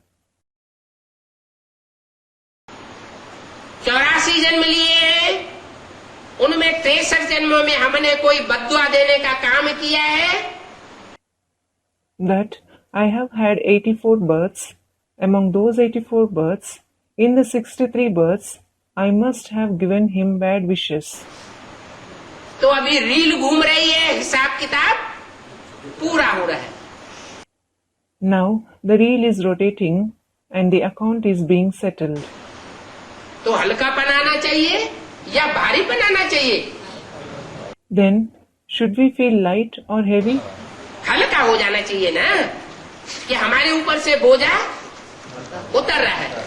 84 जन्म लिए हैं, उनमें 63 जन्मों में हमने कोई बद्दुआ देने का काम किया है। That I have had 84 births. Among those 84 births, in the 63 births, I must have given him bad wishes. तो अभी रील घूम रही है, हिसाब किताब पूरा हो रहा है। Now the reel is rotating and the account is being settled. तो हल्का बनाना चाहिए या भारी बनाना चाहिए? Then, should we feel light or heavy? हल्का हो जाना चाहिए ना, कि हमारे ऊपर से बोझा उतर रहा है।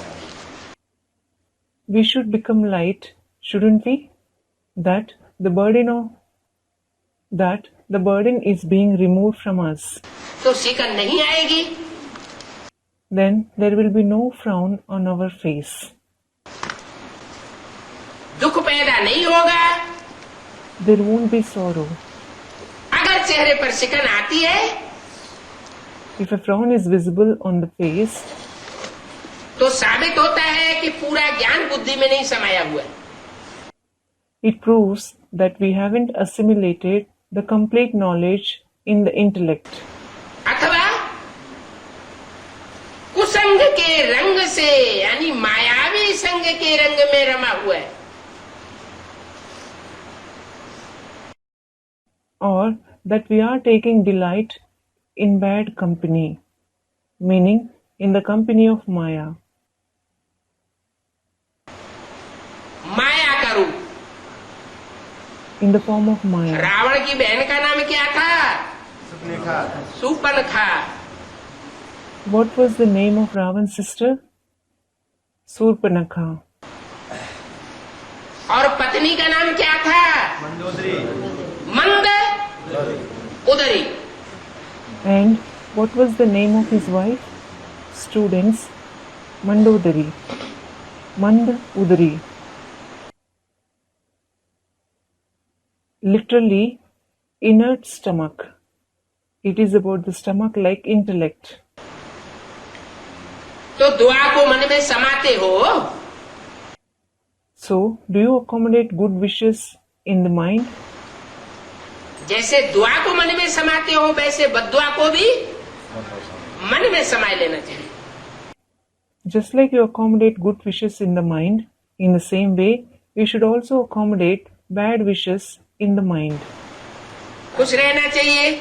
We should become light, shouldn't we? That the burden is being removed from us. तो शिकन नहीं आएगी। Then there will be no frown on our face. दुख पैदा नहीं होगा। There won't be sorrow. अगर चेहरे पर शिकन आती है If a frown is visible on the face, तो साबित होता है कि पूरा ज्ञान बुद्धि में नहीं समाया हुआ है। It proves that we haven't assimilated the complete knowledge in the intellect. अथवा कुसंग के रंग से यानी मायावी संग के रंग में रमा हुआ है, Or that we are taking delight in bad company, meaning in the company of Maya. माया का रूप। In the form of Maya. Ravan की बहन का नाम क्या था? Supnekha. Supnakha. What was the name of Ravan's sister? Surpanakha. और पत्नी का नाम क्या था? मंदोदरी। मंद उदरी। And what was the name of his wife? Students, Mandodari. Mand Udari. Literally, inert stomach. It is about the stomach like intellect. तो दुआ को मन में समाते हो? So, do you accommodate good wishes in the mind? जैसे दुआ को मन में समाते हो वैसे बद्दुआ को भी मन में समाये लेना चाहिए। Just like you accommodate good wishes in the mind, in the same way, you should also accommodate bad wishes in the mind. खुश रहना चाहिए।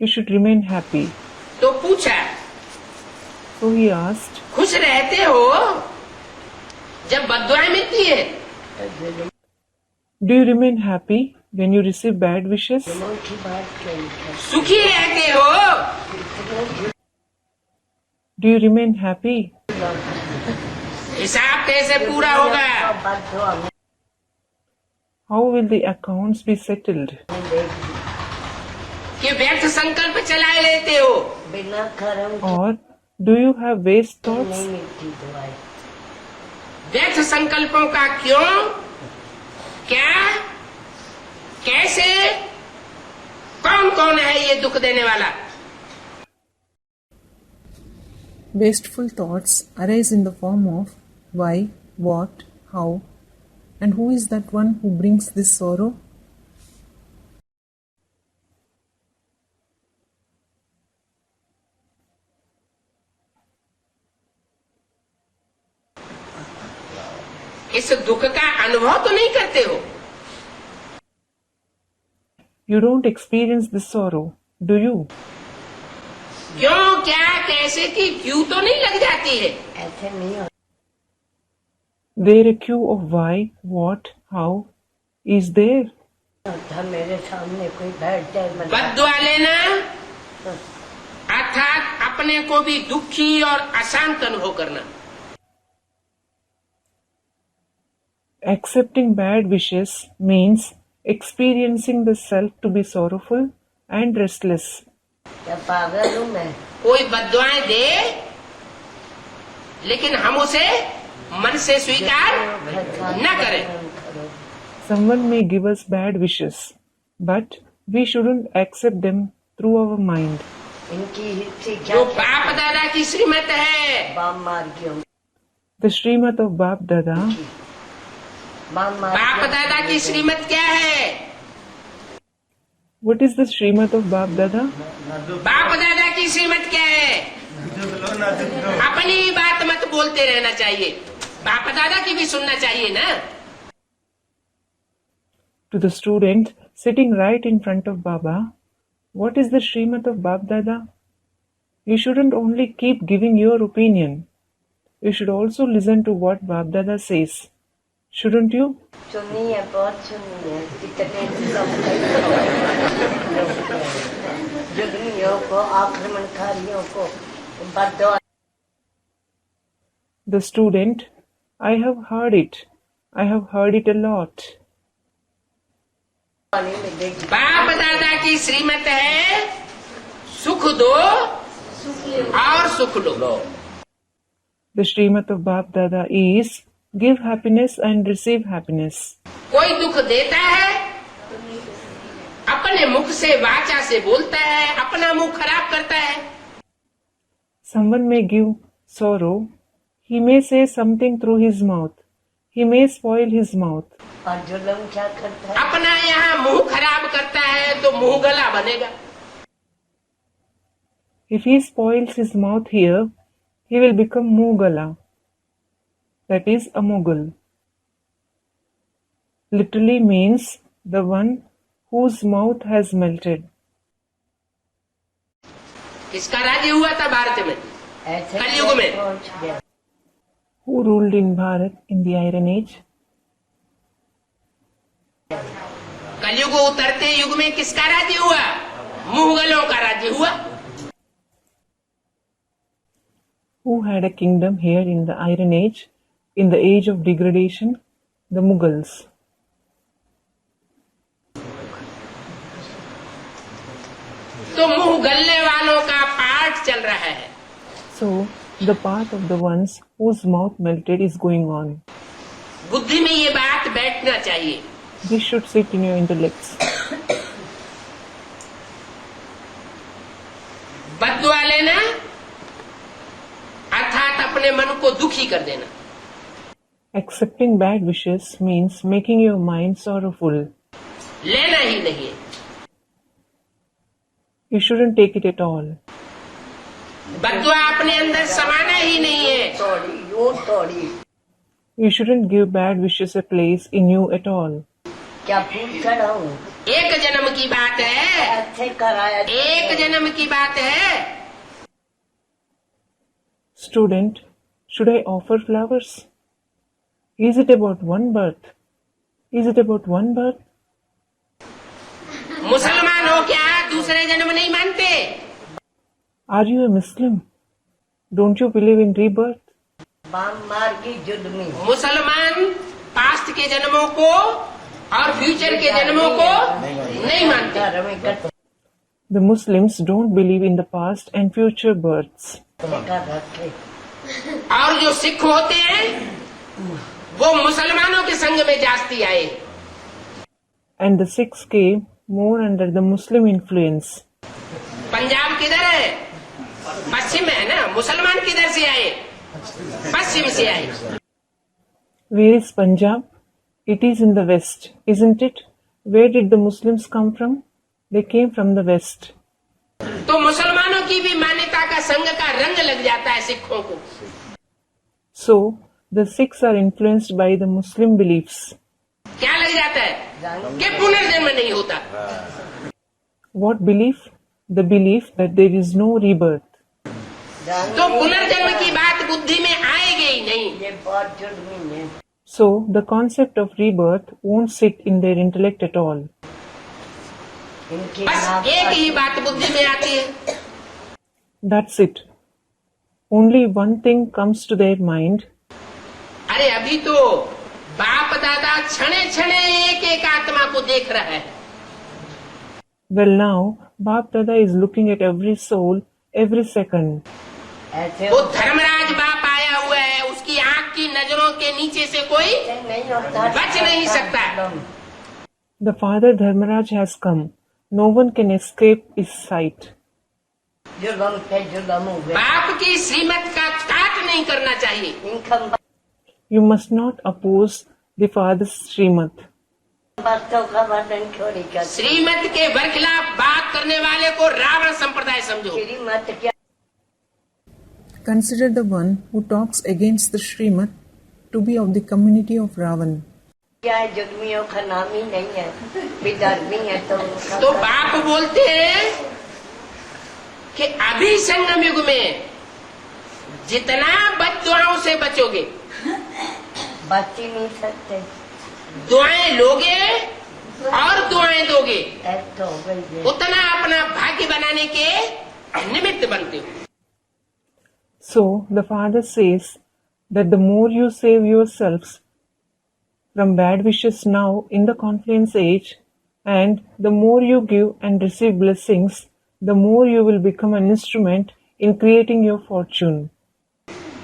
You should remain happy. तो पूछा, So he asked, खुश रहते हो जब बद्दुआएं मिलती है? do you remain happy when you receive bad wishes? सुखी रहते हो? Do you remain happy? हिसाब कैसे पूरा होगा? How will the accounts be settled? कि व्यर्थ संकल्प चलाए लेते हो? Or do you have waste thoughts? व्यर्थ संकल्पों का क्यों, क्या, कैसे, कौन कौन है ये दुख देने वाला? Wasteful thoughts arise in the form of why, what, how, and who is that one who brings this sorrow? इस दुख का अनुभव तो नहीं करते हो? You don't experience this sorrow, do you? क्यों, क्या, कैसे की क्यों तो नहीं लग जाती है? ऐसे नहीं हो। There a queue of why, what, how is there? था मेरे सामने कोई बैठ जाए बद्दुआ लेना अर्थात अपने को भी दुखी और अशांत अनुभव करना। Accepting bad wishes means experiencing the self to be sorrowful and restless. क्या पागल हूँ मैं? कोई बद्दुआएं दे लेकिन हम उसे मन से स्वीकार न करें। Someone may give us bad wishes, but we shouldn't accept them through our mind. इनकी हिस्से क्या? जो बाप दादा की श्रीमत है, बाम मार के हम। The Srimad of Bapdada. बाम मार बाप के दादा की श्रीमत क्या है? What is the Srimad of Bapdada? बाप दादा की श्रीमत क्या है? अपनी बात मत बोलते रहना चाहिए, बाप दादा की भी सुनना चाहिए ना। To the student sitting right in front of Baba, what is the Srimad of Bapdada? You shouldn't only keep giving your opinion. You should also listen to what Bapdada says. Shouldn't you? सुनी है, बहुत सुनी है। कितने जुगनियों को, आक्रमणकारियों को बद्दुआ। The student, I have heard it. I have heard it a lot. बाप दादा की श्रीमत है सुख दो और सुख दो। The Srimad of Bapdada is give happiness and receive happiness. कोई दुख देता है, अपने मुख से वाचा से बोलता है, अपना मुंह खराब करता है। Someone may give sorrow. He may say something through his mouth. He may spoil his mouth. और जुल्म क्या करता है? अपना यहाँ मुंह खराब करता है तो मुंह गला बनेगा। If he spoils his mouth here, he will become Mugala, that is a Mughal. Literally means the one whose mouth has melted. किसका राज्य हुआ था भारत में ऐसे कलयुग में? पहुंच गया। Who ruled in Bharat in the Iron Age? कलयुग उतरते युग में किसका राज्य हुआ? मुगलों का राज्य हुआ। Who had a kingdom here in the Iron Age, in the age of degradation? The Mughals. तो मुंह गलने वालों का पाठ चल रहा है। So, the path of the ones whose mouth melted is going on. बुद्धि में ये बात बैठना चाहिए। This should sit in your intellects. बद्दुआ लेना अर्थात अपने मन को दुखी कर देना। Accepting bad wishes means making your mind sorrowful. लेना ही नहीं है। You shouldn't take it at all. बद्दुआ अपने अंदर समाना ही नहीं है। तोड़ी यूं तोड़ी। You shouldn't give bad wishes a place in you at all. क्या फूल चढ़ाऊं? एक जन्म की बात है। अच्छे कराया। एक जन्म की बात है। Student, should I offer flowers? Is it about one birth? Is it about one birth? मुसलमान हो क्या दूसरे जन्म नहीं मानते? Are you a Muslim? Don't you believe in rebirth? बाम मार्गी जुद में। मुसलमान पास्ट के जन्मों को और फ्यूचर के जन्मों को नहीं मानते। The Muslims don't believe in the past and future births. और जो सिख होते हैं वो मुसलमानों के संग में जास्ती आए। And the Sikhs came more under the Muslim influence. Punjab किधर है? पश्चिम में है ना। मुसलमान किधर से आए? पश्चिम से आए। Where is Punjab? It is in the west, isn't it? Where did the Muslims come from? They came from the west. तो मुसलमानों की भी मान्यता का संग का रंग लग जाता है सिखों को। So, the Sikhs are influenced by the Muslim beliefs. क्या लग जाता है? कि पुनर्जन्म नहीं होता। What belief? The belief that there is no rebirth. तो पुनर्जन्म की बात बुद्धि में आएगी ही नहीं। ये बहुत जुर्मी है। So, the concept of rebirth won't sit in their intellect at all. इनकी बस एक ही बात बुद्धि में आती है। That's it. Only one thing comes to their mind. अरे अभी तो बाप दादा क्षणे क्षणे एक एक आत्मा को देख रहा है। Well, now, Bapdada is looking at every soul, every second. ऐसे वो धर्मराज बाप आया हुआ है, उसकी आंख की नजरों के नीचे से कोई नहीं होता। बच नहीं सकता। The father Dharmaraj has come. No one can escape his sight. जुल्म पे जुल्म हुए। बाप की श्रीमत का काट नहीं करना चाहिए। Income You must not oppose the father's Srimad. बातों का वर्णन क्यों नहीं करते? श्रीमत के बरखिलाफ बात करने वाले को रावण संप्रदाय समझो। श्रीमत क्या? Consider the one who talks against the Srimad to be of the community of Ravan. क्या है? जुर्मियों का नाम ही नहीं है। विधर्मी है तो उनका तो बाप बोलते हैं कि अभी संगम युग में जितना बद्दुआओं से बचोगे, बच ही नहीं सकते। दुआएं लोगे और दुआएं दोगे, तो हो गई है। उतना अपना भाग्य बनाने के निमित्त बनते हो। So, the father says that the more you save yourselves from bad wishes now in the confluence age, and the more you give and receive blessings, the more you will become an instrument in creating your fortune.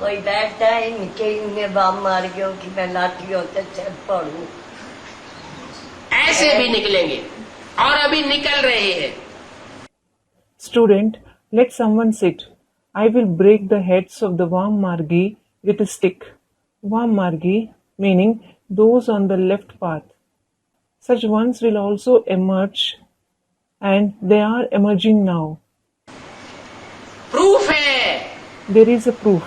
कोई बैठता है इनके इनमें balm मार गयो कि मैं लाठियों से चल पड़ू। ऐसे भी निकलेंगे और अभी निकल रहे हैं। Student, let someone sit. I will break the heads of the Vam Margi with a stick. Vam Margi, meaning those on the left path. Such ones will also emerge, and they are emerging now. Proof है। There is a proof.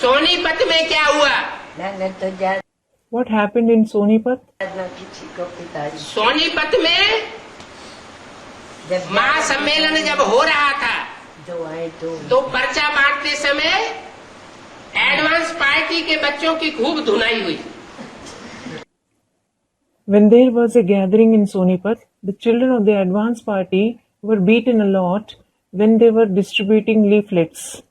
Sonipat में क्या हुआ? मैंने तो जा What happened in Sonipat? न किसी को पिताजी सोनीपत में जब महासम्मेलन जब हो रहा था जो आए तो पर्चा बांटते समय एडवांस पार्टी के बच्चों की खूब धुनाई हुई। When there was a gathering in Sonipat, the children of the advance party were beaten a lot when they were distributing leaflets.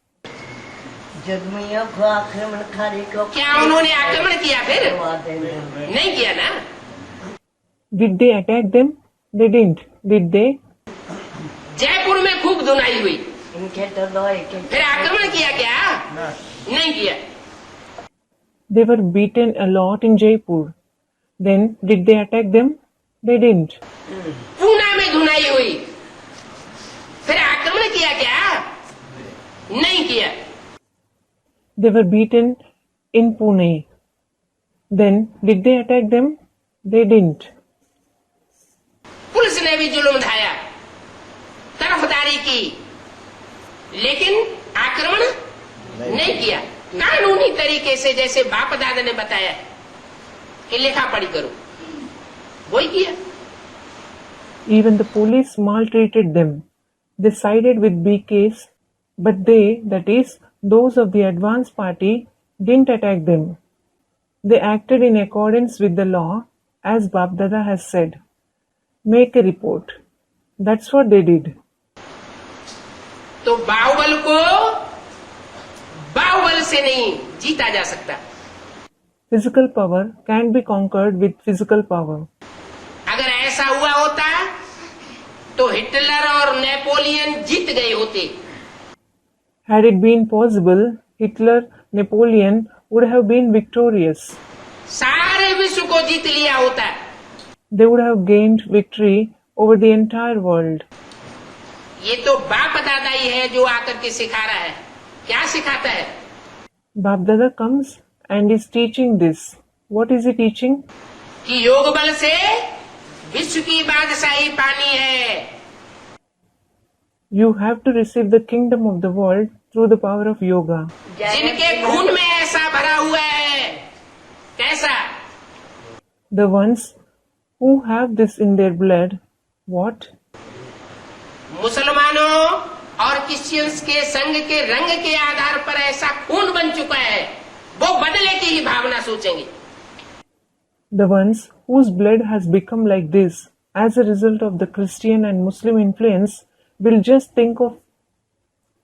जर्मियों को आक्रमणकारी को क्या उन्होंने आक्रमण किया फिर? करवा देंगे। नहीं किया ना। Did they attack them? They didn't. Did they? Jaipur में खूब धुनाई हुई, इनके तो लोहे के फिर आक्रमण किया क्या? नहीं किया। They were beaten a lot in Jaipur. Then, did they attack them? They didn't. Poona में धुनाई हुई, फिर आक्रमण किया क्या? नहीं किया। They were beaten in Pune. Then, did they attack them? They didn't. Police ने भी जुल्म ढाया, तरफदारी की, लेकिन आक्रमण नहीं किया। कानूनी तरीके से जैसे बाप दादा ने बताया कि लेखा पढ़ी करो, वही किया। Even the police maltreated them. They sided with BKs, but they, that is, those of the advance party, didn't attack them. They acted in accordance with the law, as Bapdada has said. Make a report. That's what they did. तो बाहुबल को बाहुबल से नहीं जीता जा सकता। Physical power can't be conquered with physical power. अगर ऐसा हुआ होता तो हिटलर और नेपोलियन जीत गए होते। Had it been possible, Hitler, Napoleon would have been victorious. सारे विश्व को जीत लिया होता। They would have gained victory over the entire world. ये तो बाप दादा ही है जो आकर के सिखा रहा है। क्या सिखाता है? Bapdada comes and is teaching this. What is he teaching? कि योग बल से विश्व की बादशाही पानी है। You have to receive the kingdom of the world through the power of yoga. जिनके खून में ऐसा भरा हुआ है। कैसा? The ones who have this in their blood, what? मुसलमानों और क्रिश्चियंस के संग के रंग के आधार पर ऐसा खून बन चुका है, वो बदले की ही भावना सोचेंगे। The ones whose blood has become like this as a result of the Christian and Muslim influence will just think of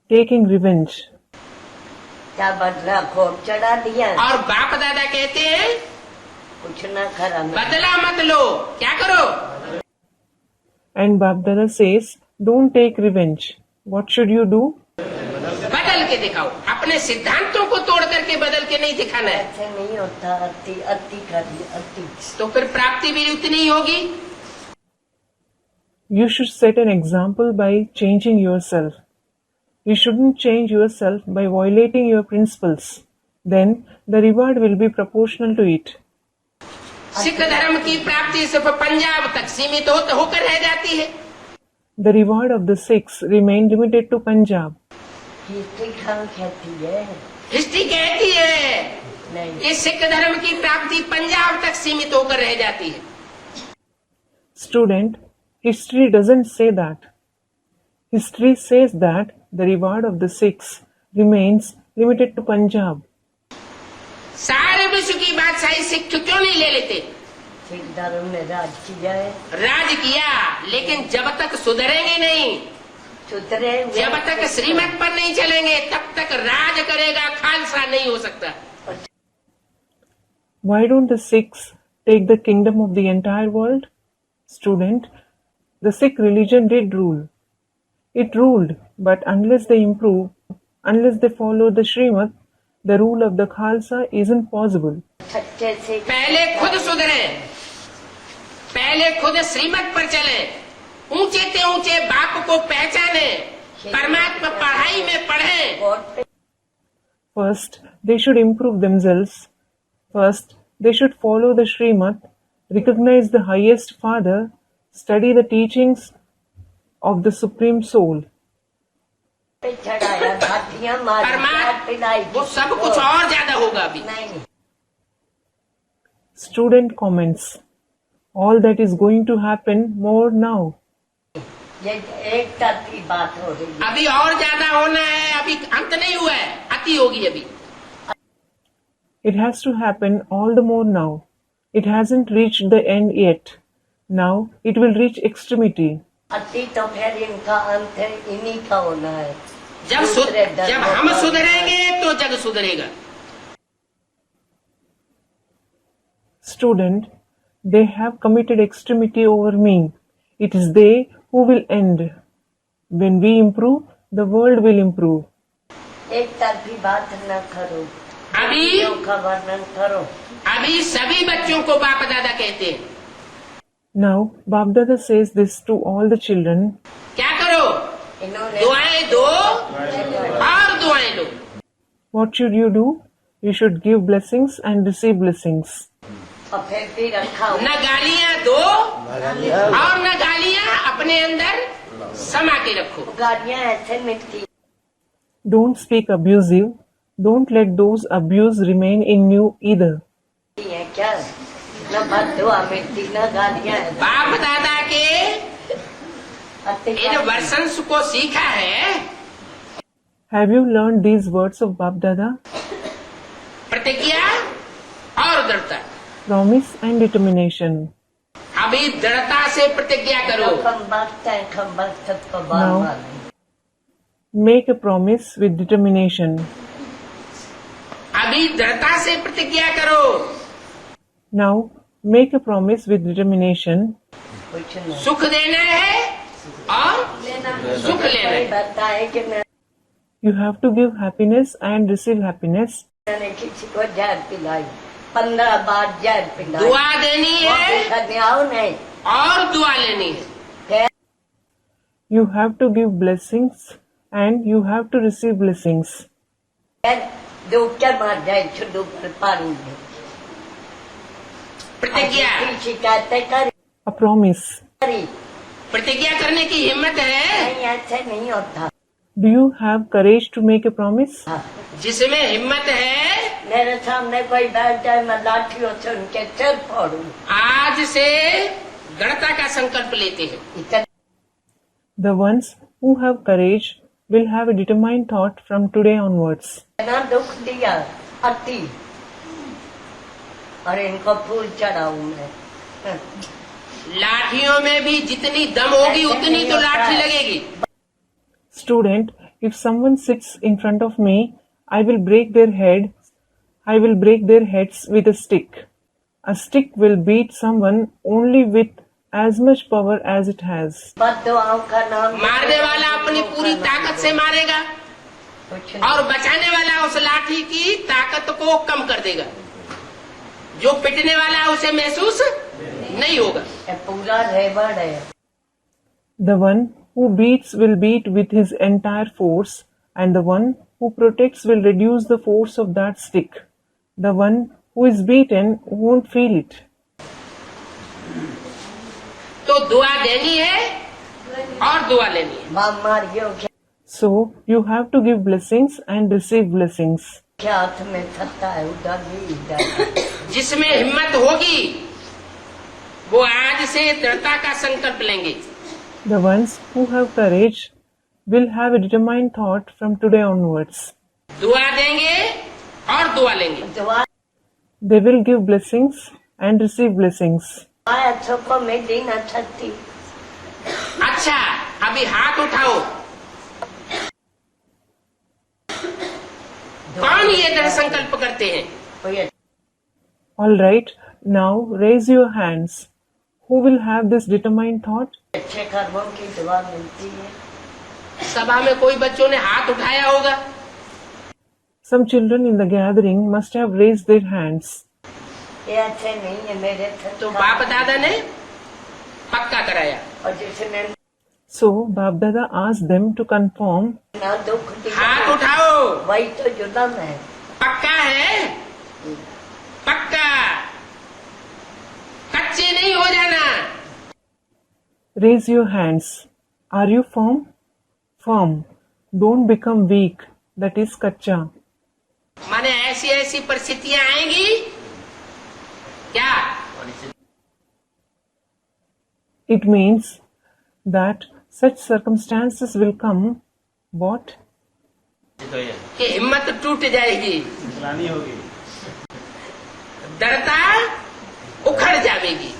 taking revenge. क्या बदला खोप चढ़ा दिया और बाप दादा कहते हैं कुछ ना करा मैं। बदला मत लो, क्या करो? And Bapdada says, don't take revenge. What should you do? बदल के दिखाओ। अपने सिद्धांतों को तोड़ करके बदल के नहीं दिखाना है, ऐसे नहीं होता। अति अति करिए अति। तो फिर प्राप्ति भी उतनी ही होगी। You should set an example by changing yourself. You shouldn't change yourself by violating your principles. Then the reward will be proportional to it. Sikh धर्म की प्राप्ति सिर्फ पंजाब तक सीमित होकर रह जाती है। The reward of the Sikhs remain limited to Punjab. History Khan कहती है हिस्ट्री कहती है नहीं कि सिख धर्म की प्राप्ति पंजाब तक सीमित होकर रह जाती है। Student, history doesn't say that. History says that the reward of the Sikhs remains limited to Punjab. सारे विश्व की बादशाही सिख क्यों नहीं ले लेते? सिख धर्म ने राज किया है। राज किया, लेकिन जब तक सुधरेंगे नहीं, सुधरे जब तक श्रीमत पर नहीं चलेंगे, तब तक राज करेगा खालसा नहीं हो सकता। Why don't the Sikhs take the kingdom of the entire world? Student, the Sikh religion did rule. It ruled, but unless they improve, unless they follow the Srimad, the rule of the Khalsa isn't possible. सच्चे से पहले खुद सुधरे, पहले खुद श्रीमत पर चले, ऊंचे से ऊंचे बाप को पहचाने, परमात्मा पढ़ाई में पढ़े। First, they should improve themselves. First, They should follow the Srimad, recognize the highest Father, study the teachings of the Supreme Soul. पे चढ़ाया लाठियां मारी चाट पिलाई वो सब कुछ और ज्यादा होगा अभी। नहीं Student comments. All that is going to happen more now. ये एक तरफी बात हो रही है। अभी और ज्यादा होना है, अभी अंत नहीं हुआ है, अति होगी अभी। It has to happen all the more now. It hasn't reached the end yet. Now it will reach extremity. अति तो फिर इनका अंत है, इन्हीं का होना है। जब हम सुधरेंगे तो जग सुधरेगा। Student, they have committed extremity over me. It is they who will end. When we improve, the world will improve. एक तरफी बात न करो, अभी का वर्णन करो। अभी सभी बच्चों को बाप दादा कहते हैं। Now, Bapdada says this to all the children. क्या करो? इन्होंने दुआएं दो और दुआएं लो। What should you do? You should give blessings and receive blessings. और फिर भी रखा न गालियां दो और न गालियां अपने अंदर समा के रखो। गालियां ऐसे मिलती Don't speak abusive. Don't let those abuse remain in you either. है क्या? न बदुआ मिलती न गालियां। बाप दादा के अति इन वर्षंस को सीखा है। Have you learned these words of Bapdada? प्रतिज्ञा और दृढ़ता। Promise and determination. अभी दृढ़ता से प्रतिज्ञा करो। खम वक्त को Now, make a promise with determination. अभी दृढ़ता से प्रतिज्ञा करो। Now, make a promise with determination. कुछ नहीं सुख देना है और सुख लेना है। बताए कि You have to give happiness and receive happiness. मैंने किसी को जहर पिलाई 15 बार जहर पिलाई। दुआ देनी है नहीं और दुआ लेनी है। You have to give blessings and you have to receive blessings. डूब के मर जाए छुडू पर पानी में। प्रतिज्ञा शिकायतें करी A promise. प्रतिज्ञा करने की हिम्मत है नहीं ऐसे नहीं होता। Do you have courage to make a promise? जिसमें हिम्मत है। मेरे सामने कोई बैठ जाए मैं लाठियों से उनके सिर फोड़ू। आज से दृढ़ता का संकल्प लेते हैं। इतना The ones who have courage will have a determined thought from today onwards. दुख दिया अति और इनको फूल चढ़ाऊ मैं। लाठियों में भी जितनी दम होगी उतनी तो लाठी लगेगी। Student, if someone sits in front of me, I will break their head. I will break their heads with a stick. A stick will beat someone only with as much power as it has. बददुआओं का नाम मारने वाला अपनी पूरी ताकत से मारेगा कुछ और बचाने वाला उस लाठी की ताकत को कम कर देगा। जो पिटने वाला उसे महसूस नहीं होगा। नहीं पूरा रेवड़ है। The one who beats will beat with his entire force, and the one who protects will reduce the force of that stick. The one who is beaten won't feel it. तो दुआ देनी है और दुआ लेनी है। बाप मार गयो So, you have to give blessings and receive blessings. क्या हाथ में सत्ता है उधर भी इधर। जिसमें हिम्मत होगी वो आज से दृढ़ता का संकल्प लेंगे। The ones who have courage will have a determined thought from today onwards. दुआ देंगे और दुआ लेंगे। दुआ They will give blessings and receive blessings. अच्छों को मिली न सकती। अच्छा, अभी हाथ उठाओ। कौन ये दृढ़ संकल्प करते हैं? कोई All right, now raise your hands. Who will have this determined thought? अच्छे कर्मों की दुआ मिलती है। सभा में कोई बच्चों ने हाथ उठाया होगा। Some children in the gathering must have raised their hands. ये अच्छे नहीं है मेरे से तो बाप दादा ने पक्का कराया। और जिसने So, Bapdada asked them to confirm. ना दुख दिया हाथ उठाओ। वही तो जुलम है। पक्का है? पक्का। Raise your hands. Are you firm? Firm. Don't become weak. That is kacha. माने ऐसी ऐसी परिस्थितियां आएंगी क्या? It means that such circumstances will come. What? कि हिम्मत टूट जाएगी, लानी होगी, दृढ़ता उखड़ जाएगी.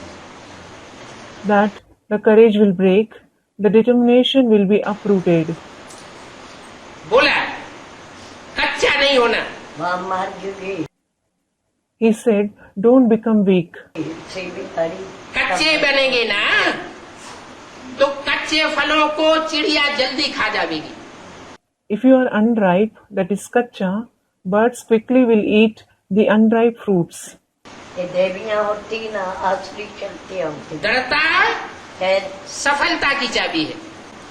That the courage will break, the determination will be uprooted. बोला कच्चा नहीं होना. वहाँ मार गिरी He said, don't become weak. से भी पड़ी कच्चे बनेंगे ना तो कच्चे फलों को चिड़िया जल्दी खा जाएगी. If you are unripe, that is kacha, birds quickly will eat the unripe fruits. ये देवियाँ होती ना असली शक्ति होती. दृढ़ता खैर सफलता की चाबी है.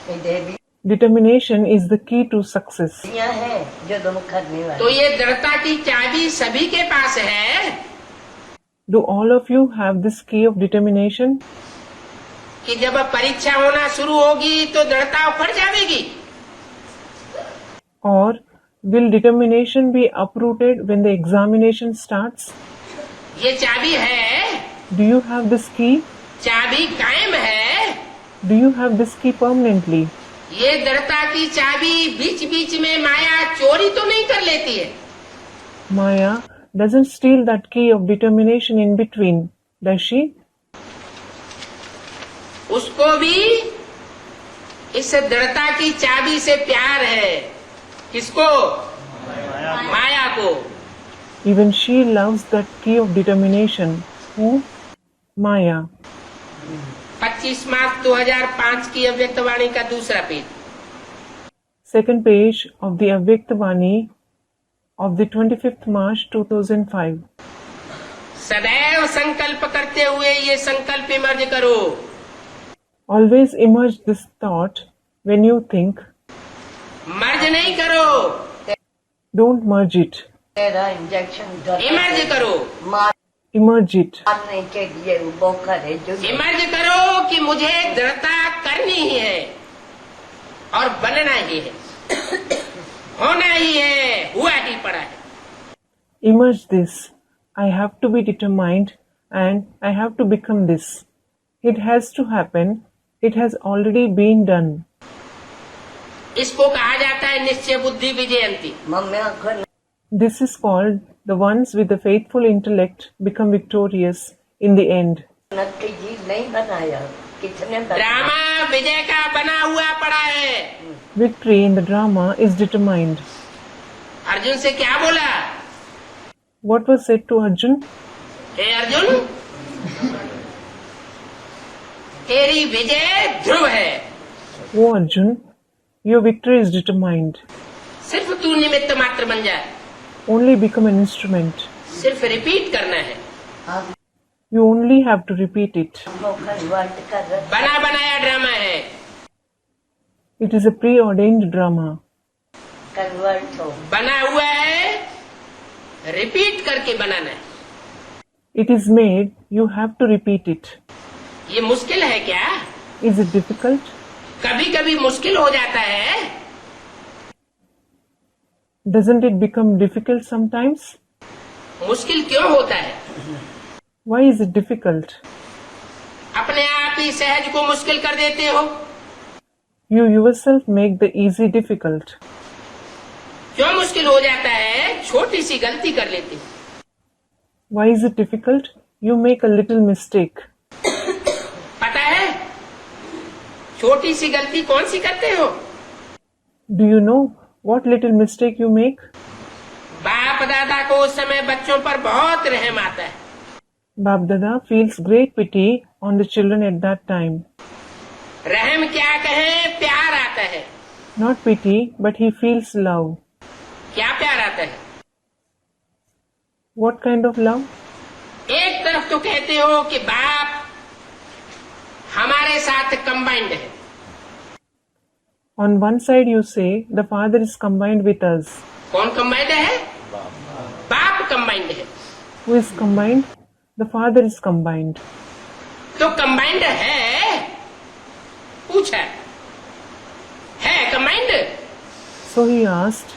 ये देवी Determination is the key to success. है जो तुम करने वाले. तो ये दृढ़ता की चाबी सभी के पास है Do all of you have this key of determination? कि जब परीक्षा होना शुरू होगी तो दृढ़ता उखड़ जाएगी. Or will determination be uprooted when the examination starts? ये चाबी है, Do you have this key? चाबी कायम है. Do you have this key permanently? ये दृढ़ता की चाबी बीच बीच में माया चोरी तो नहीं कर लेती है. Maya doesn't steal that key of determination in between, does she? उसको भी इस दृढ़ता की चाबी से प्यार है. किसको? माया को. Even she loves that key of determination. Who? Maya. 25 मार्च 2005 की अव्यक्त वाणी का दूसरा page. Second page of the Avyakt Vani of the 25th March 2005. सदैव संकल्प करते हुए ये संकल्प इमर्ज करो. Always emerge this thought when you think. मर्ज नहीं करो, Don't merge it. तेरा इंजेक्शन इमर्ज करो. Emerge it. मारने के लिए वो करे जो इमर्ज करो कि मुझे दृढ़ता करनी ही है और बनना ही है, होना ही है, हुआ ही पड़ा है. Emerge this. I have to be determined and I have to become this. It has to happen. It has already been done. इसको कहा जाता है निश्चय बुद्धि विजयंती. मम्मी को This is called the ones with the faithful intellect become victorious in the end. नक्की जी नहीं बनाया कितने बनाया. ड्रामा विजय का बना हुआ पड़ा है. Victory in the drama is determined. Arjun से क्या बोला? What was said to Arjun? हे अर्जुन, तेरी विजय ध्रुव है. Oh Arjun, your victory is determined. सिर्फ तू निमित्त मात्र बन जा. Only become an instrument. सिर्फ रिपीट करना है. आप You only have to repeat it. वो कन्वर्ट कर बना बनाया ड्रामा है. It is a preordained drama. Convert हो. बना हुआ है, रिपीट करके बनाना है. It is made, you have to repeat it. ये मुश्किल है क्या? Is it difficult? कभी कभी मुश्किल हो जाता है. Doesn't it become difficult sometimes? मुश्किल क्यों होता है? Why is it difficult? अपने आप ही सहज को मुश्किल कर देते हो. You yourself make the easy difficult. क्यों मुश्किल हो जाता है? छोटी सी गलती कर लेते हो. Why is it difficult? You make a little mistake. पता है छोटी सी गलती कौन सी करते हो? Do you know what little mistake you make? बाप दादा को उस समय बच्चों पर बहुत रहम आता है. Bapdada feels great pity on the children at that time. रहम क्या कहें, प्यार आता है. Not pity, but he feels love. क्या प्यार आता है? What kind of love? एक तरफ तो कहते हो कि बाप हमारे साथ कंबाइंड है. On one side you say the father is combined with us. कौन कंबाइंड है? बाप कंबाइंड है. Who is combined? The father is combined. तो कंबाइंड है पूछा, है combined? So he asked,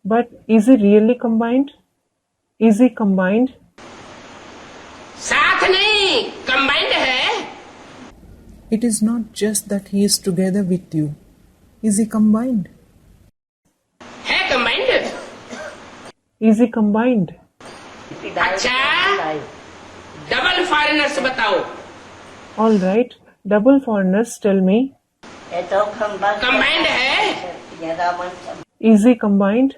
but is he really combined? Is he combined? साथ नहीं, कंबाइंड है। It is not just that he is together with you. Is he combined? है combined. Is he combined? अच्छा, double foreigners बताओ। All right, double foreigners tell me, ये तो combined है। is he combined?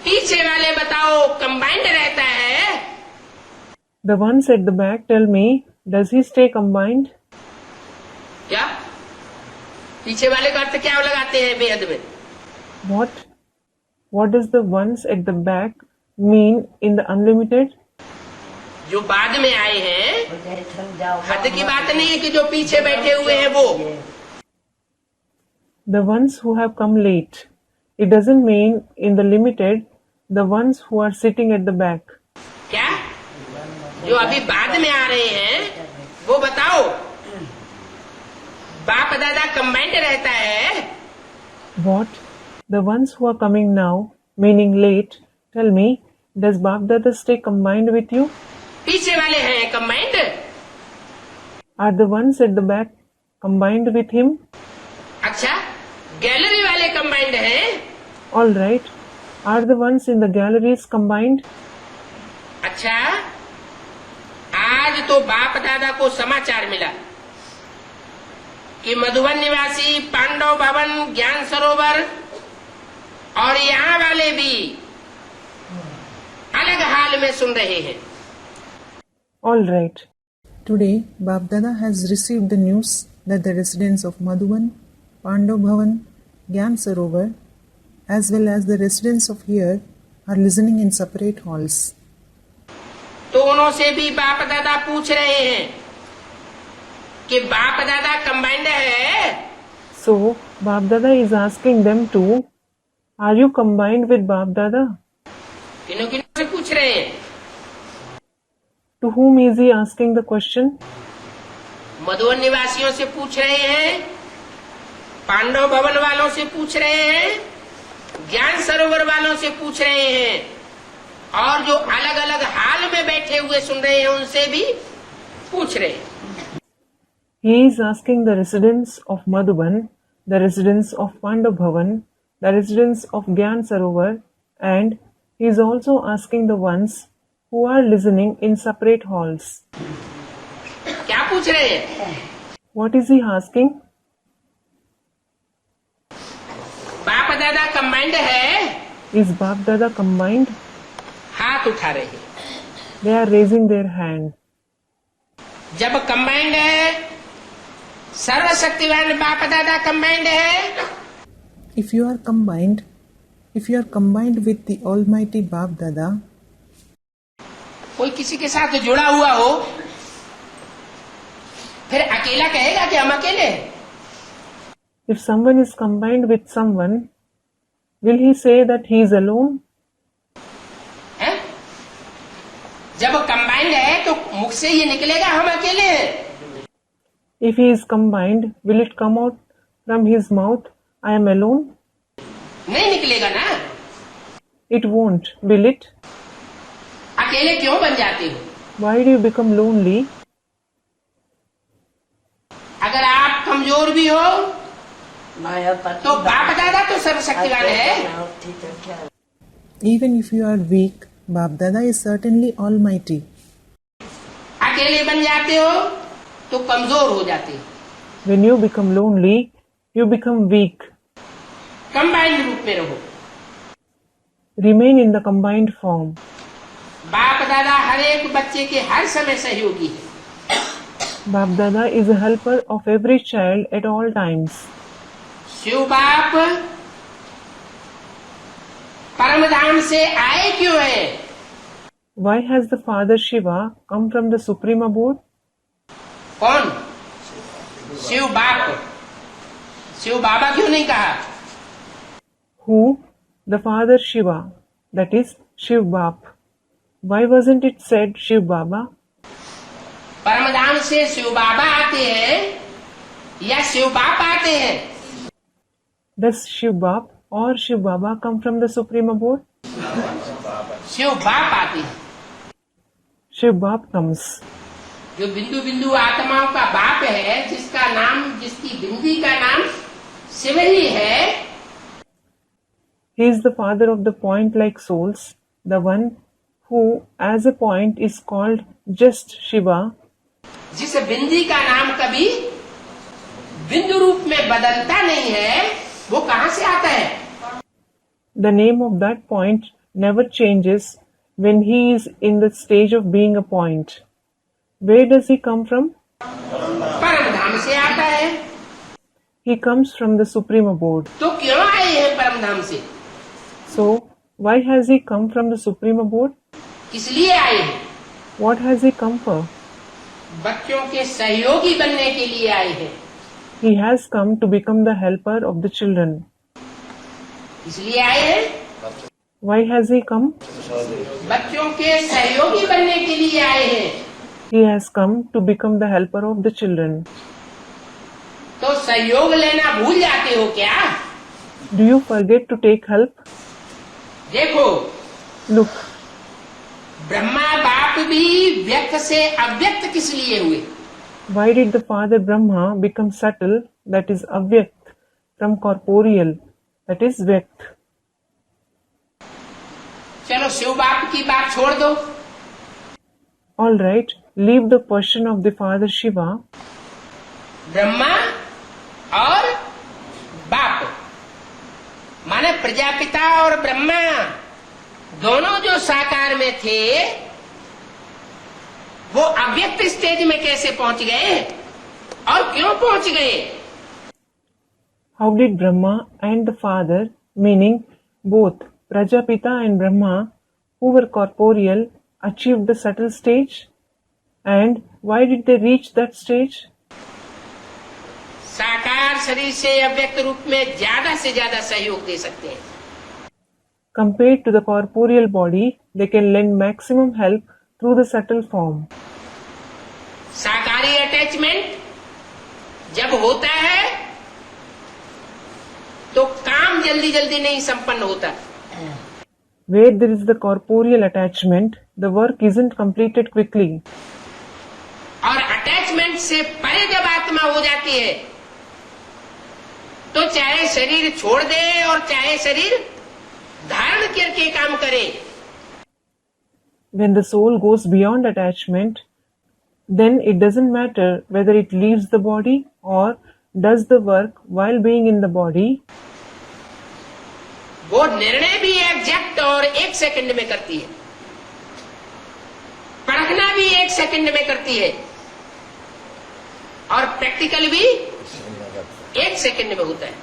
पीछे वाले बताओ, कंबाइंड रहता है? The ones at the back tell me, does he stay combined? क्या पीछे वाले का अर्थ क्या लगाते हैं बेहद में? What? What does the ones at the back mean in the unlimited? जो बाद में आए हैं, हद की बात नहीं है कि जो पीछे बैठे हुए हैं वो। The ones who have come late. It doesn't mean in the limited, the ones who are sitting at the back. क्या जो अभी बाद में आ रहे हैं वो बताओ। बाप दादा कंबाइंड रहता है? What? The ones who are coming now, meaning late, tell me, does Bapdada stay combined with you? पीछे वाले हैं combined? Are the ones at the back combined with him? अच्छा, गैलरी वाले कंबाइंड हैं? All right. Are the ones in the galleries combined? अच्छा, आज तो बाप दादा को समाचार मिला कि मधुबन निवासी पांडव भवन ज्ञान सरोवर और यहाँ वाले भी अलग हाल में सुन रहे हैं। All right. Today, Bapdada has received the news that the residents of Madhuban, Pandav Bhavan, Gyan Sarovar, as well as the residents of here are listening in separate halls. दोनों से भी बाप दादा पूछ रहे हैं कि बाप दादा कंबाइंड है? So, Bapdada is asking them too, are you combined with Bapdada? किन्हों किन्हों से पूछ रहे हैं? To whom is he asking the question? Madhuban निवासियों से पूछ रहे हैं, पांडव भवन वालों से पूछ रहे हैं, ज्ञान सरोवर वालों से पूछ रहे हैं, और जो अलग अलग हाल में बैठे हुए सुन रहे हैं उनसे भी पूछ रहे हैं। He is asking the residents of Madhuban, the residents of Pandav Bhavan, the residents of Gyan Sarovar, and he is also asking the ones who are listening in separate halls. क्या पूछ रहे हैं? What is he asking? बाप दादा combined है? Is Bapdada combined? हाथ उठा रहे हैं। They are raising their hand. जब कंबाइंड है, सर्वशक्तिवान बाप दादा कंबाइंड है। If you are combined with the Almighty Bapdada, कोई किसी के साथ जुड़ा हुआ हो, फिर अकेला कहेगा कि हम अकेले हैं? if someone is combined with someone, will he say that he is alone? है? जब कंबाइंड है तो मुख से ये निकलेगा हम अकेले हैं। If he is combined, will it come out from his mouth, I am alone? नहीं निकलेगा ना। It won't, will it? अकेले क्यों बन जाते हो? Why do you become lonely? अगर आप कमजोर भी हो तो बाप दादा तो सर्वशक्तिवान है। Even if you are weak, Bapdada is certainly Almighty. अकेले बन जाते हो तो कमजोर हो जाते हो। When you become lonely, you become weak. Combined रूप में रहो। Remain in the combined form. बाप दादा हर एक बच्चे के हर समय सहयोगी है। Bapdada is a helper of every child at all times. Shiv बाप परमधाम से आए क्यों है? Why has the Father Shiva come from the Supreme Abode? कौन? शिव बाप। शिव बाबा क्यों नहीं कहा? Who? The Father Shiva, that is Shiv Bap. Why wasn't it said Shiv Baba? परमधाम से शिव बाबा आते हैं या शिव बाप आते हैं? Does Shiv Bap or Shiv Baba come from the Supreme Abode? Shiv बाप आते हैं। Shiv Bap comes. जो बिंदु बिंदु आत्माओं का बाप है, जिसका नाम, जिसकी बिंदी का नाम शिव ही है, He is the father of the point-like souls, the one who, as a point, is called just Shiva. जिस बिंदी का नाम कभी बिंदु रूप में बदलता नहीं है, वो कहाँ से आता है? The name of that point never changes when he is in the stage of being a point. Where does he come from? परम धाम से आता है। He comes from the Supreme Abode. तो क्यों आए हैं परम धाम से? So, why has he come from the Supreme Abode? किस लिए आए हैं? What has he come for? बच्चों के सहयोगी बनने के लिए आए हैं। He has come to become the helper of the children. इसलिए आए हैं? Why has he come? बच्चों के सहयोगी बनने के लिए आए हैं। He has come to become the helper of the children. तो सहयोग लेना भूल जाते हो क्या? Do you forget to take help? देखो, Look, ब्रह्मा बाप भी व्यक्त से अव्यक्त किस लिए हुए? why did the father Brahma become subtle, that is avyakt, from corporeal, that is vyakt? चलो शिव बाप की बात छोड़ दो। All right, leave the question of the father Shiva. Brahma और बाप, माने प्रजापिता और ब्रह्मा दोनों जो साकार में थे, वो अव्यक्त स्टेज में कैसे पहुंच गए और क्यों पहुंच गए? How did Brahma and the father, meaning both Prajapita and Brahma, who were corporeal, achieved the subtle stage? And why did they reach that stage? साकार शरीर से अव्यक्त रूप में ज्यादा से ज्यादा सहयोग दे सकते हैं। Compared to the corporeal body, they can lend maximum help through the subtle form. साकारी अटैचमेंट जब होता है तो काम जल्दी जल्दी नहीं संपन्न होता। Where there is the corporeal attachment, the work isn't completed quickly. और अटैचमेंट से परे जब आत्मा हो जाती है, तो चाहे शरीर छोड़ दे और चाहे शरीर धारण करके काम करे, When the soul goes beyond attachment, then it doesn't matter whether it leaves the body or does the work while being in the body. वो निर्णय भी एग्जैक्ट और 1 सेकंड में करती है, परखना भी 1 सेकंड में करती है, और प्रैक्टिकल भी 1 सेकंड में होता है।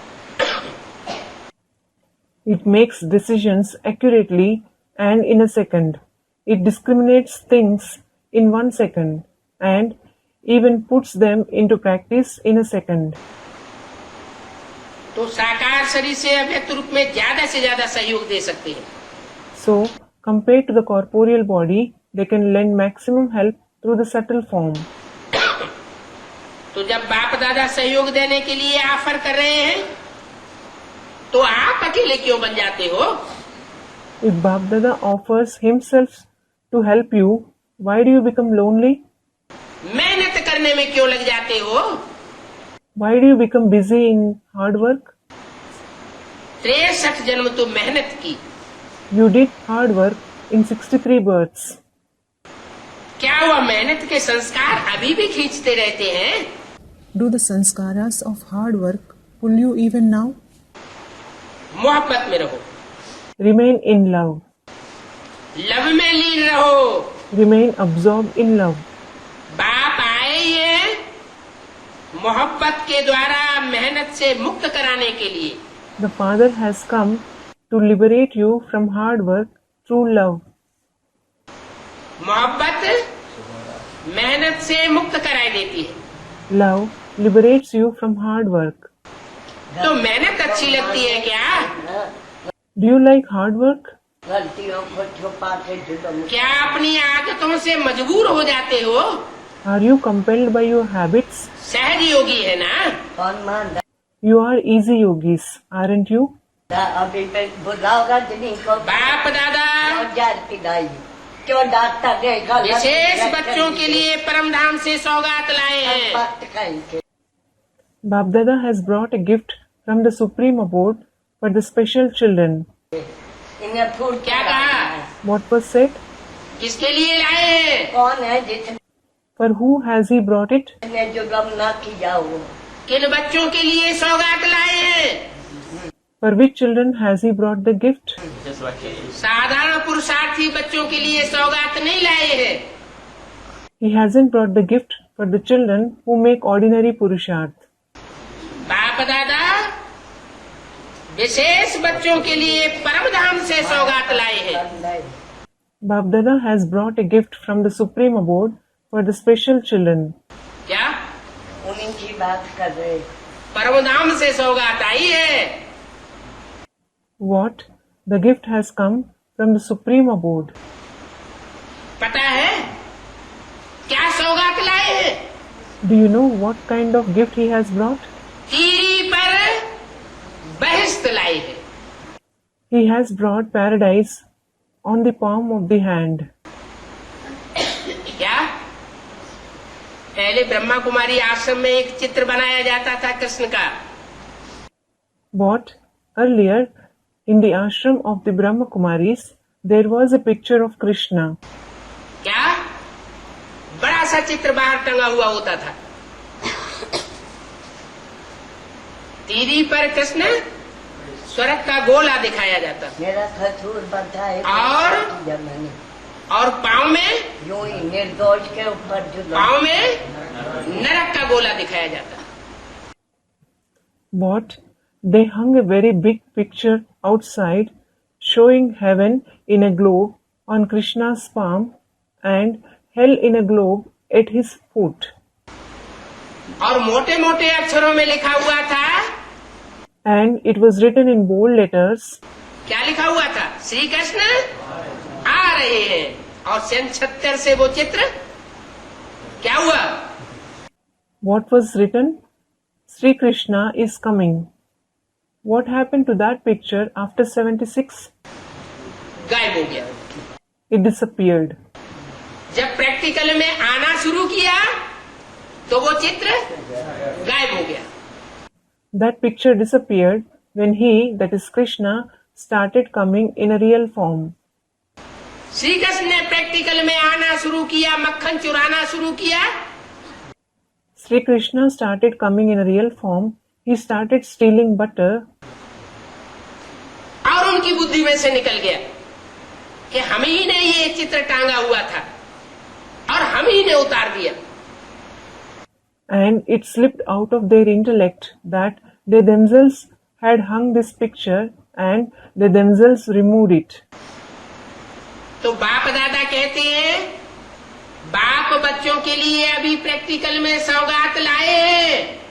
It makes decisions accurately and in a second. It discriminates things in 1 second and even puts them into practice in a second. तो साकार शरीर से अव्यक्त रूप में ज्यादा से ज्यादा सहयोग दे सकते हैं। So, compared to the corporeal body, they can lend maximum help through the subtle form. तो जब बाप दादा सहयोग देने के लिए ऑफर कर रहे हैं, तो आप अकेले क्यों बन जाते हो? If Bapdada offers himself to help you, why do you become lonely? मेहनत करने में क्यों लग जाते हो? Why do you become busy in hard work? 63 जन्म तो मेहनत की, You did hard work in 63 births. क्या वह मेहनत के संस्कार अभी भी खींचते रहते हैं? Do the sanskaras of hard work pull you even now? मोहब्बत में रहो, Remain in love. लव में लीन रहो। Remain absorbed in love. बाप आए हैं मोहब्बत के द्वारा मेहनत से मुक्त कराने के लिए। The Father has come to liberate you from hard work through love. मोहब्बत मेहनत से मुक्त कराई देती है। Love liberates you from hard work. तो मेहनत अच्छी लगती है क्या? Do you like hard work? गलतियों को छुपा के जुलम क्या अपनी आदतों से मजबूर हो जाते हो? Are you compelled by your habits? सहज योगी है ना? कौन मानता? You are easy yogis, aren't you? अभी पे बुलाओगा जिन्हीं को बाप दादा 1000 पिलाई क्यों डांटता रहेगा? विशेष बच्चों के लिए परम धाम से सौगात लाए हैं। वक्त कहेंगे Bapdada has brought a gift from the Supreme Abode for the special children. इन्हें फूल क्या कहा? What was said? किसके लिए लाए हैं? कौन है जिसने For who has he brought it? जुलम ना किया हो? किन बच्चों के लिए सौगात लाए हैं? For which children has he brought the gift? साधारण पुरुषार्थी बच्चों के लिए सौगात नहीं लाए हैं। He hasn't brought the gift for the children who make ordinary purusharth. बाप दादा विशेष बच्चों के लिए परम धाम से सौगात लाए हैं। Bapdada has brought a gift from the Supreme Abode for the special children. क्या? उन्हीं की बात कर रहे। परम धाम से सौगात आई है। What? The gift has come from the Supreme Abode. पता है क्या सौगात लाए हैं? Do you know what kind of gift he has brought? तीरी पर बहिष्त लाए हैं। He has brought paradise on the palm of the hand. क्या? पहले ब्रह्मा कुमारी आश्रम में एक चित्र बनाया जाता था कृष्ण का। What? Earlier, in the ashram of the Brahma Kumaris, there was a picture of Krishna. क्या? बड़ा सा चित्र बाहर टंगा हुआ होता था। तीरी पर कृष्ण स्वर्ग का गोला दिखाया जाता मेरा खसूर बनता है और पाँव में यूं ही निर्दोष के ऊपर जुलम। पाँव में नरक का गोला दिखाया जाता। What? They hung a very big picture outside showing heaven in a globe on Krishna's palm and hell in a globe at his foot. और मोटे मोटे अक्षरों में लिखा हुआ था। And it was written in bold letters. क्या लिखा हुआ था? श्री कृष्ण आ रहे हैं। और सन 76 से वो चित्र क्या हुआ? What was written? Sri Krishna is coming. What happened to that picture after 76? गायब हो गया। It disappeared. जब प्रैक्टिकल में आना शुरू किया तो वो चित्र गायब हो गया। That picture disappeared when he, that is Krishna, started coming in a real form. Shri Krishna ने प्रैक्टिकल में आना शुरू किया, मक्खन चुराना शुरू किया। Sri Krishna started coming in a real form. He started stealing butter. और उनकी बुद्धि में से निकल गया कि हम ही ने ये चित्र टांगा हुआ था और हम ही ने उतार दिया। And it slipped out of their intellect that they themselves had hung this picture and they themselves removed it. तो बाप दादा कहते हैं बाप बच्चों के लिए अभी प्रैक्टिकल में सौगात लाए हैं।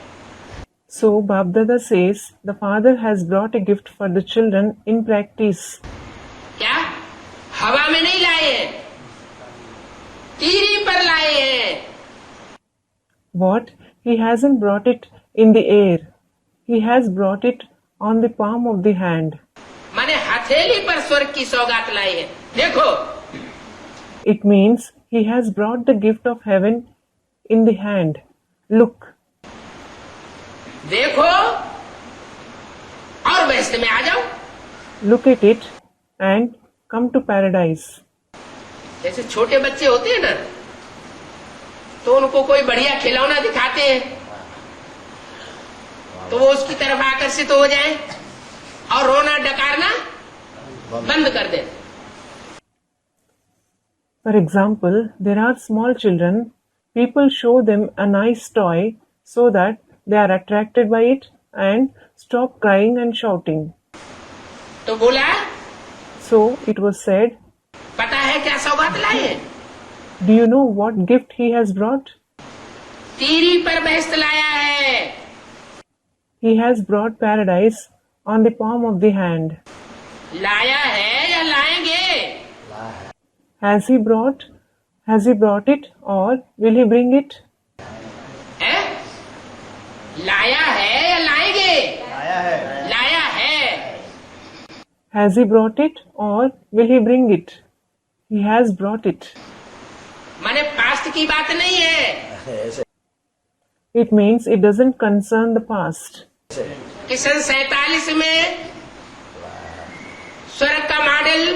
So Bapdada says the father has brought a gift for the children in practice. क्या? हवा में नहीं लाए हैं, तीरी पर लाए हैं। What? He hasn't brought it in the air. He has brought it on the palm of the hand. माने हथेली पर स्वर्ग की सौगात लाए हैं। देखो, It means he has brought the gift of heaven in the hand. Look. देखो और बहस में आ जाओ। Look at it and come to paradise. जैसे छोटे बच्चे होते हैं ना, तो उनको कोई बढ़िया खिलौना दिखाते हैं तो वो उसकी तरफ आकर्षित हो जाए और रोना डकारना बंद कर दे। For example, there are small children. People show them a nice toy so that they are attracted by it and stop crying and shouting. तो बोला, So it was said, पता है क्या सौगात लाए हैं? do you know what gift he has brought? तीरी पर बहस्त लाया है। He has brought paradise on the palm of the hand. लाया है या लाएंगे? Has he brought it or will he bring it? है? लाया है या लाएंगे? आया है। लाया है। Has he brought it or will he bring it? He has brought it. माने पास्ट की बात नहीं है। It means it doesn't concern the past. कि सन 47 में स्वर्ग का मॉडल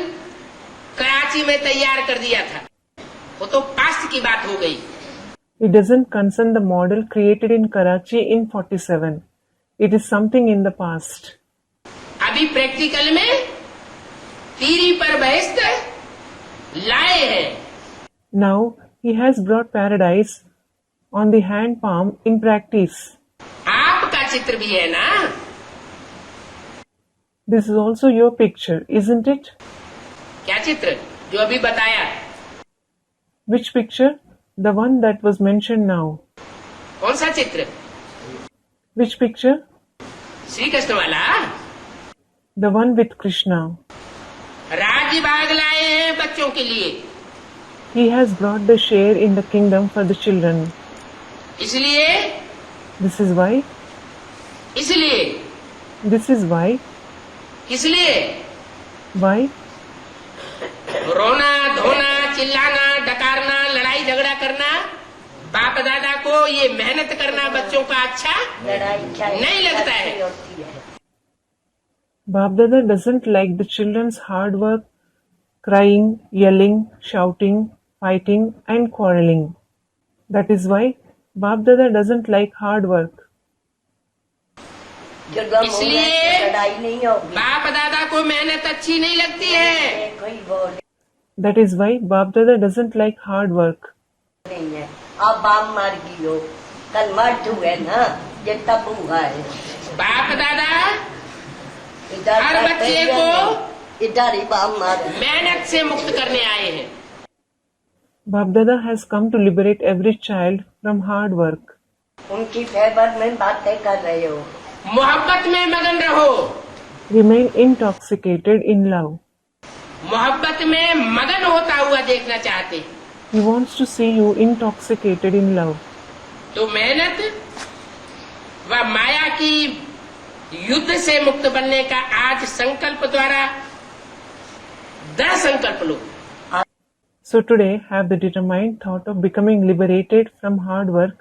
कराची में तैयार कर दिया था, वो तो पास्ट की बात हो गई। It doesn't concern the model created in Karachi in 47. It is something in the past. अभी प्रैक्टिकल में तीरी पर बहिष्ट लाए हैं। Now he has brought paradise on the hand palm in practice. आपका चित्र भी है ना? This is also your picture, isn't it? क्या चित्र? जो अभी बताया। Which picture? The one that was mentioned now. कौन सा चित्र? Which picture? श्री कृष्ण वाला। The one with Krishna. राज्य भाग लाए हैं बच्चों के लिए, He has brought the share in the kingdom for the children. इसलिए This is why. इसलिए This is why. इसलिए Why? रोना धोना चिल्लाना डकारना लड़ाई झगड़ा करना, बाप दादा को ये मेहनत करना बच्चों का अच्छा लड़ाई नहीं लगता है। होती है। Bapdada doesn't like the children's hard work, crying, yelling, shouting, fighting and quarreling. That is why Bapdada doesn't like hard work. इसलिए लड़ाई नहीं होगी। बाप दादा को मेहनत अच्छी नहीं लगती है। कोई बोल That is why Bapdada doesn't like hard work. नहीं है। आप बाम मार गई हो, कल मर्द हुए ना, ये तब हुआ है। बाप दादा इधर हर बच्चे को इधर ही बाम मार। मेहनत से मुक्त करने आए हैं। Bapdada has come to liberate every child from hard work. उनकी फेवर में बातें कर रहे हो। मोहब्बत में मगन रहो। Remain intoxicated in love. मोहब्बत में मगन होता हुआ देखना चाहते, He wants to see you intoxicated in love. तो मेहनत व माया की युद्ध से मुक्त बनने का आज संकल्प द्वारा दृढ़ संकल्प लो। So today have the determined thought of becoming liberated from hard work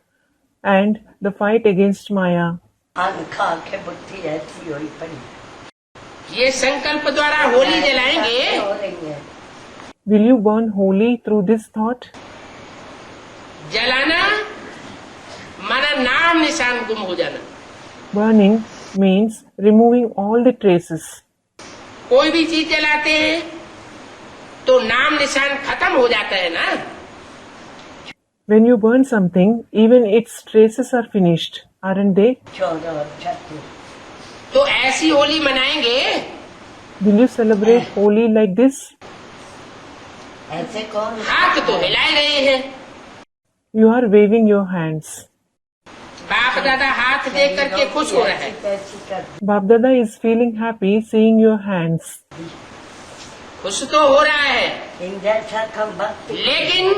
and the fight against Maya. अन्न खा के बुद्धि ऐसी हुई पड़ी। ये संकल्प द्वारा होली जलाएंगे। हो रही है। Will you burn holy through this thought? जलाना माना नाम निशान गुम हो जाना। Burning means removing all the traces. कोई भी चीज जलाते हैं तो नाम निशान खत्म हो जाता है ना। When you burn something, even its traces are finished, aren't they? छोड़ो छत्ती। तो ऐसी होली मनाएंगे। Will you celebrate Holi like this? ऐसे कौन हाथ तो हिलाए रहे हैं। You are waving your hands. बाप दादा हाथ देख करके खुश हो रहे हैं। कैसी कर Bapdada is feeling happy seeing your hands. खुश तो हो रहा है, इन जैसा कम वक्त लेकिन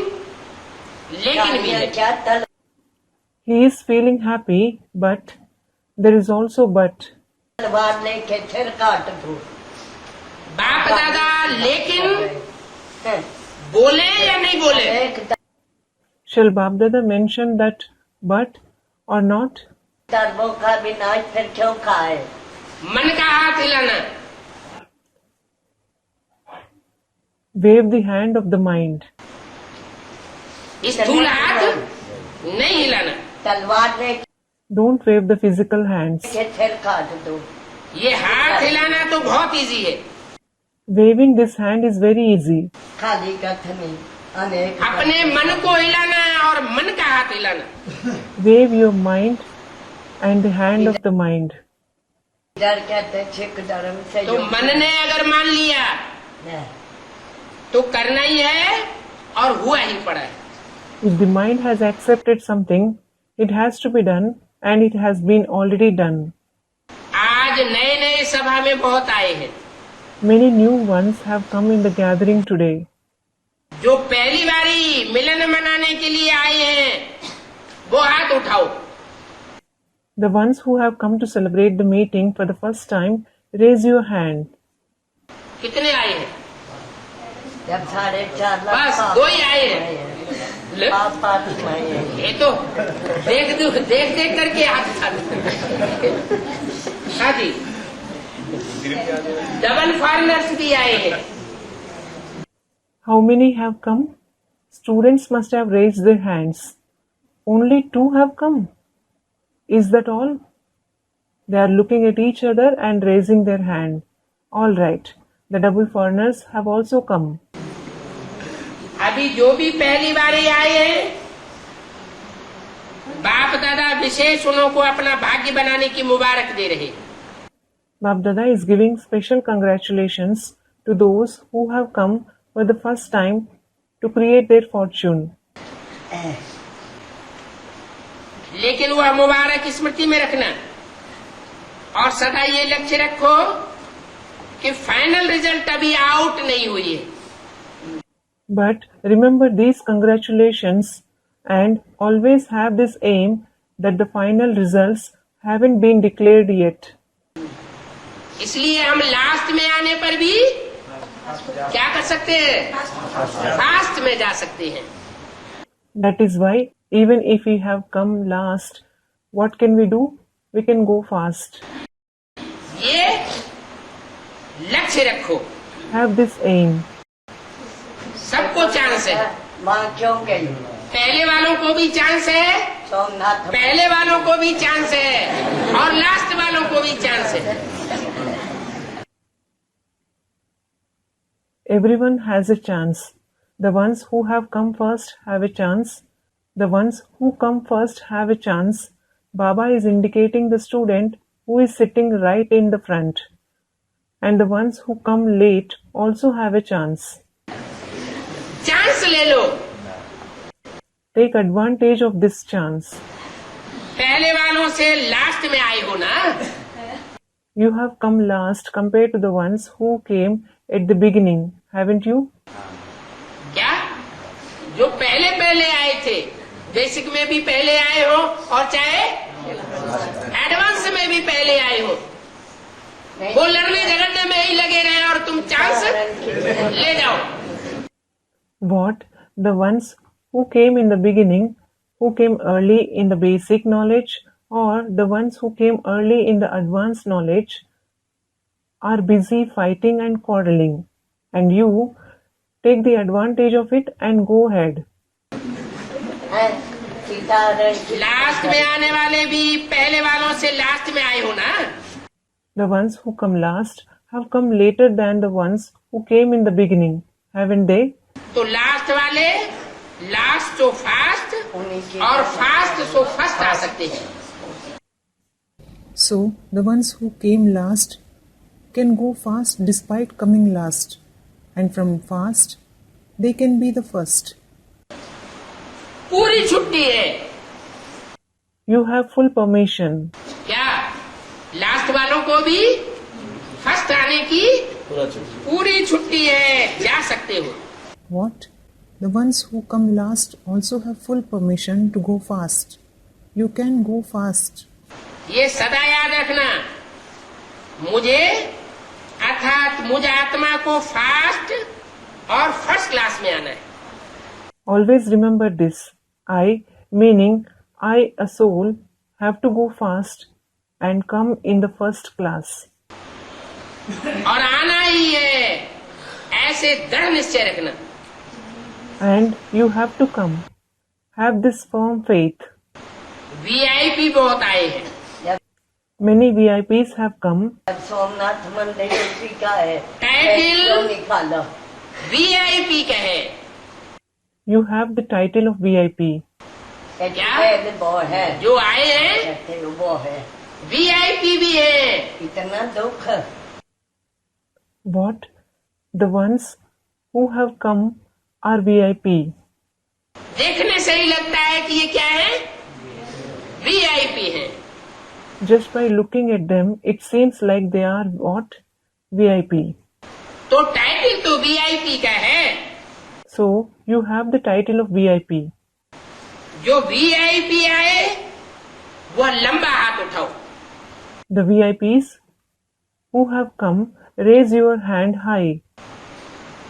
भी है। क्या तल He is feeling happy, but there is also but. तलवार लेके सिर काट दो। बाप दादा लेकिन हैं, बोले या नहीं बोले? एक Shall Bapdada mention that but or not? दरबों का बिना फिर क्यों खाए? मन का हाथ हिलाना, Wave the hand of the mind. स्थूल हाथ नहीं हिलाना। तलवार लेके Don't wave the physical hands. सिर काट दो। ये हाथ हिलाना तो बहुत इजी है। Waving this hand is very easy. खाली कथ नहीं अनेक अपने मन को हिलाना और मन का हाथ हिलाना। Wave your mind and the hand of the mind. डर कहते सिख धर्म से तो मन ने अगर मान लिया तो करना ही है और हुआ ही पड़ा है। If the mind has accepted something, it has to be done and it has been already done. आज नए नए सभा में बहुत आए हैं। Many new ones have come in the gathering today. जो पहली बारी मिलन मनाने के लिए आए हैं वो हाथ उठाओ। The ones who have come to celebrate the meeting for the first time, raise your hand. कितने आए हैं? जब 4.5 लाख बस 2 ही आए हैं। ले, पाँच में ये तो देख करके हाथ उठा। हाँ जी, डबल फॉरेनर्स भी आए हैं। How many have come? Students must have raised their hands. Only 2 have come. Is that all? They are looking at each other and raising their hand. All right. The double foreigners have also come. अभी जो भी पहली बार आए हैं, बाप दादा विशेष उन्हों को अपना भाग्य बनाने की मुबारक दे रहे। Bapdada is giving special congratulations to those who have come for the first time to create their fortune. लेकिन वह मुबारक स्मृति में रखना और सदा ये लक्ष्य रखो कि फाइनल रिजल्ट अभी आउट नहीं हुई है। But remember these congratulations and always have this aim that the final results haven't been declared yet. इसलिए हम लास्ट में आने पर भी क्या कर सकते हैं? फास्ट में जा सकते हैं। That is why even if we have come last, what can we do? We can go fast. ये लक्ष्य रखो। Have this aim. सबको चांस है। माँ क्यों गई? पहले वालों को भी चांस है, सोमनाथ पहले वालों को भी चांस है और लास्ट वालों को भी चांस है। Everyone has a chance. The ones who have come first have a chance. The ones who come first have a chance. Baba is indicating the student who is sitting right in the front. And the ones who come late also have a chance. Chance ले लो। Take advantage of this chance. पहले वालों से last में आए हो ना। You have come last compared to the ones who came at the beginning, haven't you? क्या? जो पहले आए थे, बेसिक में भी पहले आए हो और चाहे एडवांस में भी पहले आए हो, वो लड़ने झगड़ने में ही लगे रहे और तुम चांस ले जाओ। What? The ones who came in the beginning, who came early in the basic knowledge, or the ones who came early in the advanced knowledge are busy fighting and quarreling, and you take the advantage of it and go ahead. Last में आने वाले भी पहले वालों से last में आए हो ना। The ones who come last have come later than the ones who came in the beginning, haven't they? तो लास्ट वाले लास्ट सो फास्ट और फास्ट सो फर्स्ट आ सकते हैं। So, the ones who came last can go fast despite coming last, and from fast, they can be the first. पूरी छुट्टी है। You have full permission. क्या? Last वालों को भी फर्स्ट आने की पूरी छुट्टी है, जा सकते हो। What? The ones who come last also have full permission to go fast. You can go fast. ये सदा याद रखना, मुझे अर्थात मुझ आत्मा को फास्ट और फर्स्ट क्लास में आना है। Always remember this. I, meaning I, a soul, have to go fast and come in the first class. और आना ही है, ऐसे दृढ़ निश्चय रखना। And you have to come. Have this firm faith. VIP बहुत आए हैं। Many VIPs have come. Somnath मंदिर उसी का है। टाइटल निकालो। वीआईपी का है। You have the title of VIP. क्या? वो है जो आए हैं वो है वीआईपी भी है। इतना दुख। What? The ones who have come are VIP. देखने से ही लगता है कि ये क्या है? वीआईपी है। Just by looking at them, it seems like they are what? VIP. तो टाइटल तो वीआईपी का है। So, you have the title of VIP. जो वीआईपी आए वह लंबा हाथ उठाओ। The VIPs who have come, raise your hand high.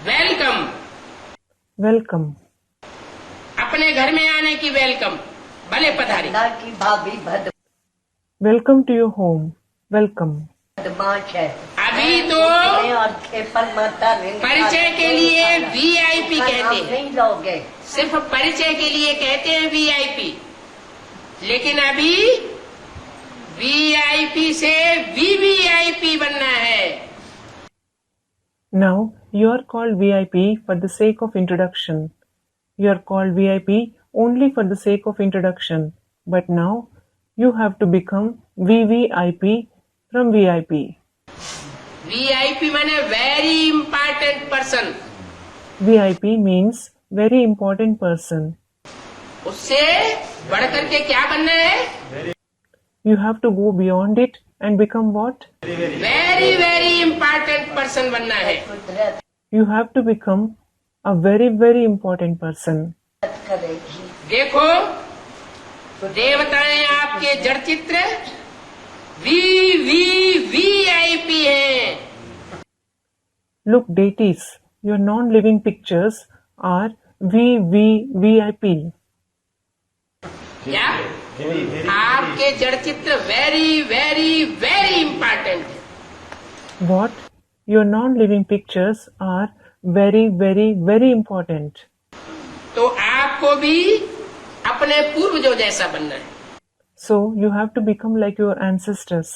Welcome, Welcome. अपने घर में आने की वेलकम, भले पधारी। गंगा की भाभी Welcome to your home. Welcome. बदमाश है। अभी तो और पर माता ने परिचय के लिए VIP कहते हैं, नहीं लोगे। सिर्फ परिचय के लिए कहते हैं VIP, लेकिन अभी VIP से VVIP बनना है। Now you are called VIP for the sake of introduction. You are called VIP only for the sake of introduction. But now you have to become VVIP from VIP. VIP माने very important person, VIP means very important person. उससे बढ़कर के क्या बनना है? You have to go beyond it and become what? Very very important person बनना है। कुदरत You have to become a very, very important person. करेगी। देखो, देवताएं आपके जड़ चित्र VVVIP हैं। Look, deities, your non-living pictures are VVVIP. क्या? आपके जड़ चित्र वेरी वेरी वेरी इम्पोर्टेंट है। What? Your non-living pictures are very, very, very important. तो आपको भी अपने पूर्वजों जैसा बनना है। So you have to become like your ancestors.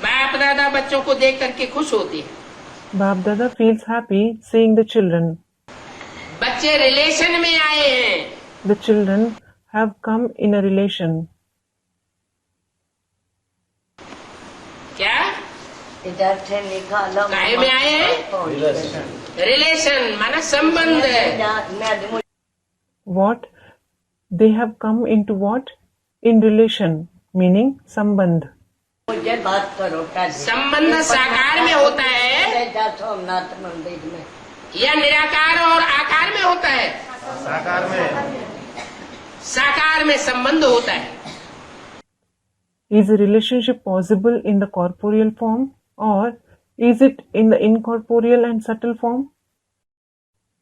बाप दादा बच्चों को देख करके खुश होती है। Bapdada feels happy seeing the children. बच्चे रिलेशन में आए हैं। The children have come in a relation. क्या? इधर से निकालो। काहे में आए हैं? रिलेशन माना संबंध। What? They have come into what? In relation, meaning sambandh. मुझे बात करो क्या? संबंध साकार में होता है सोमनाथ मंदिर में या निराकार और आकार में होता है? साकार में। साकार में संबंध होता है। Is a relationship possible in the corporeal form or is it in the incorporeal and subtle form?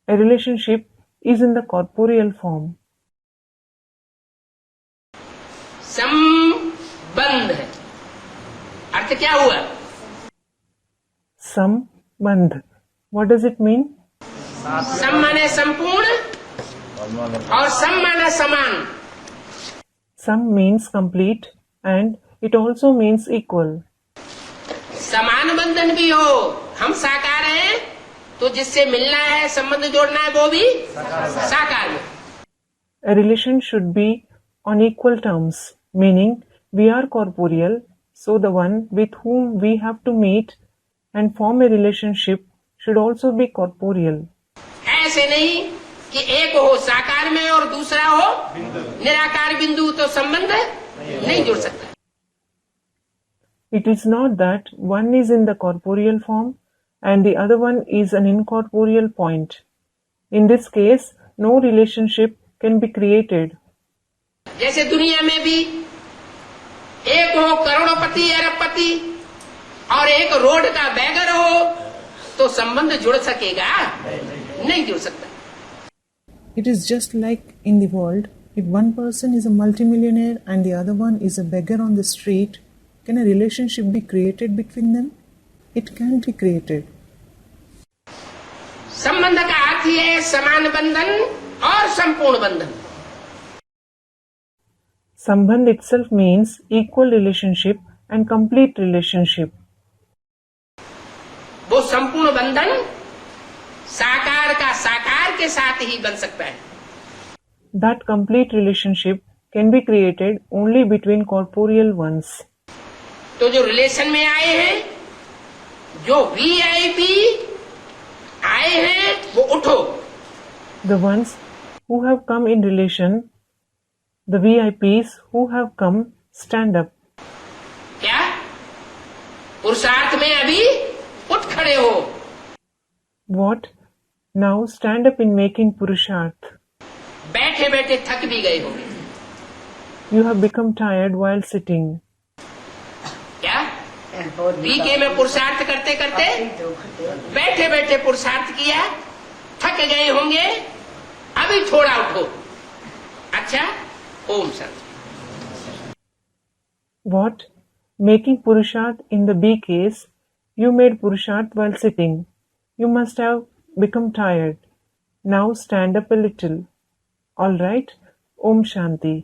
A relationship is in the corporeal form. संबंध अर्थ क्या हुआ? Sambandh. What does it mean? सम माने संपूर्ण और सम माने समान। Sam means complete and it also means equal. समान बंधन भी हो। हम साकार हैं तो जिससे मिलना है, संबंध जोड़ना है, वो भी साकार में। A relation should be on equal terms, meaning we are corporeal, so the one with whom we have to meet and form a relationship should also be corporeal. ऐसे नहीं कि एक हो साकार में और दूसरा हो निराकार बिंदु, तो संबंध नहीं जुड़ सकता। It is not that one is in the corporeal form and the other one is an incorporeal point. In this case, no relationship can be created. जैसे दुनिया में भी एक हो करोड़पति अरबपति और एक रोड का बैगर हो, तो संबंध जुड़ सकेगा? नहीं जुड़ सकता। It is just like in the world, if one person is a multimillionaire and the other one is a beggar on the street, can a relationship be created between them? It can't be created. संबंध का अर्थ ही है समान बंधन और संपूर्ण बंधन। Sambandh itself means equal relationship and complete relationship. वो संपूर्ण बंधन साकार का साकार के साथ ही बन सकता है। That complete relationship can be created only between corporeal ones. तो जो रिलेशन में आए हैं, जो VIP आए हैं, वो उठो। The ones who have come in relation, the VIPs who have come, stand up. क्या? पुरुषार्थ में अभी उठ खड़े हो। What? Now stand up in making Purusharth. बैठे बैठे थक भी गए होंगे। You have become tired while sitting. क्या पी के में पुरुषार्थ करते करते बैठे बैठे पुरुषार्थ किया, थक गए होंगे, अभी थोड़ा उठो. अच्छा, Om Shanti. What? Making Purusharth in the B case, you made Purusharth while sitting. You must have become tired. Now stand up a little. All right? Om Shanti.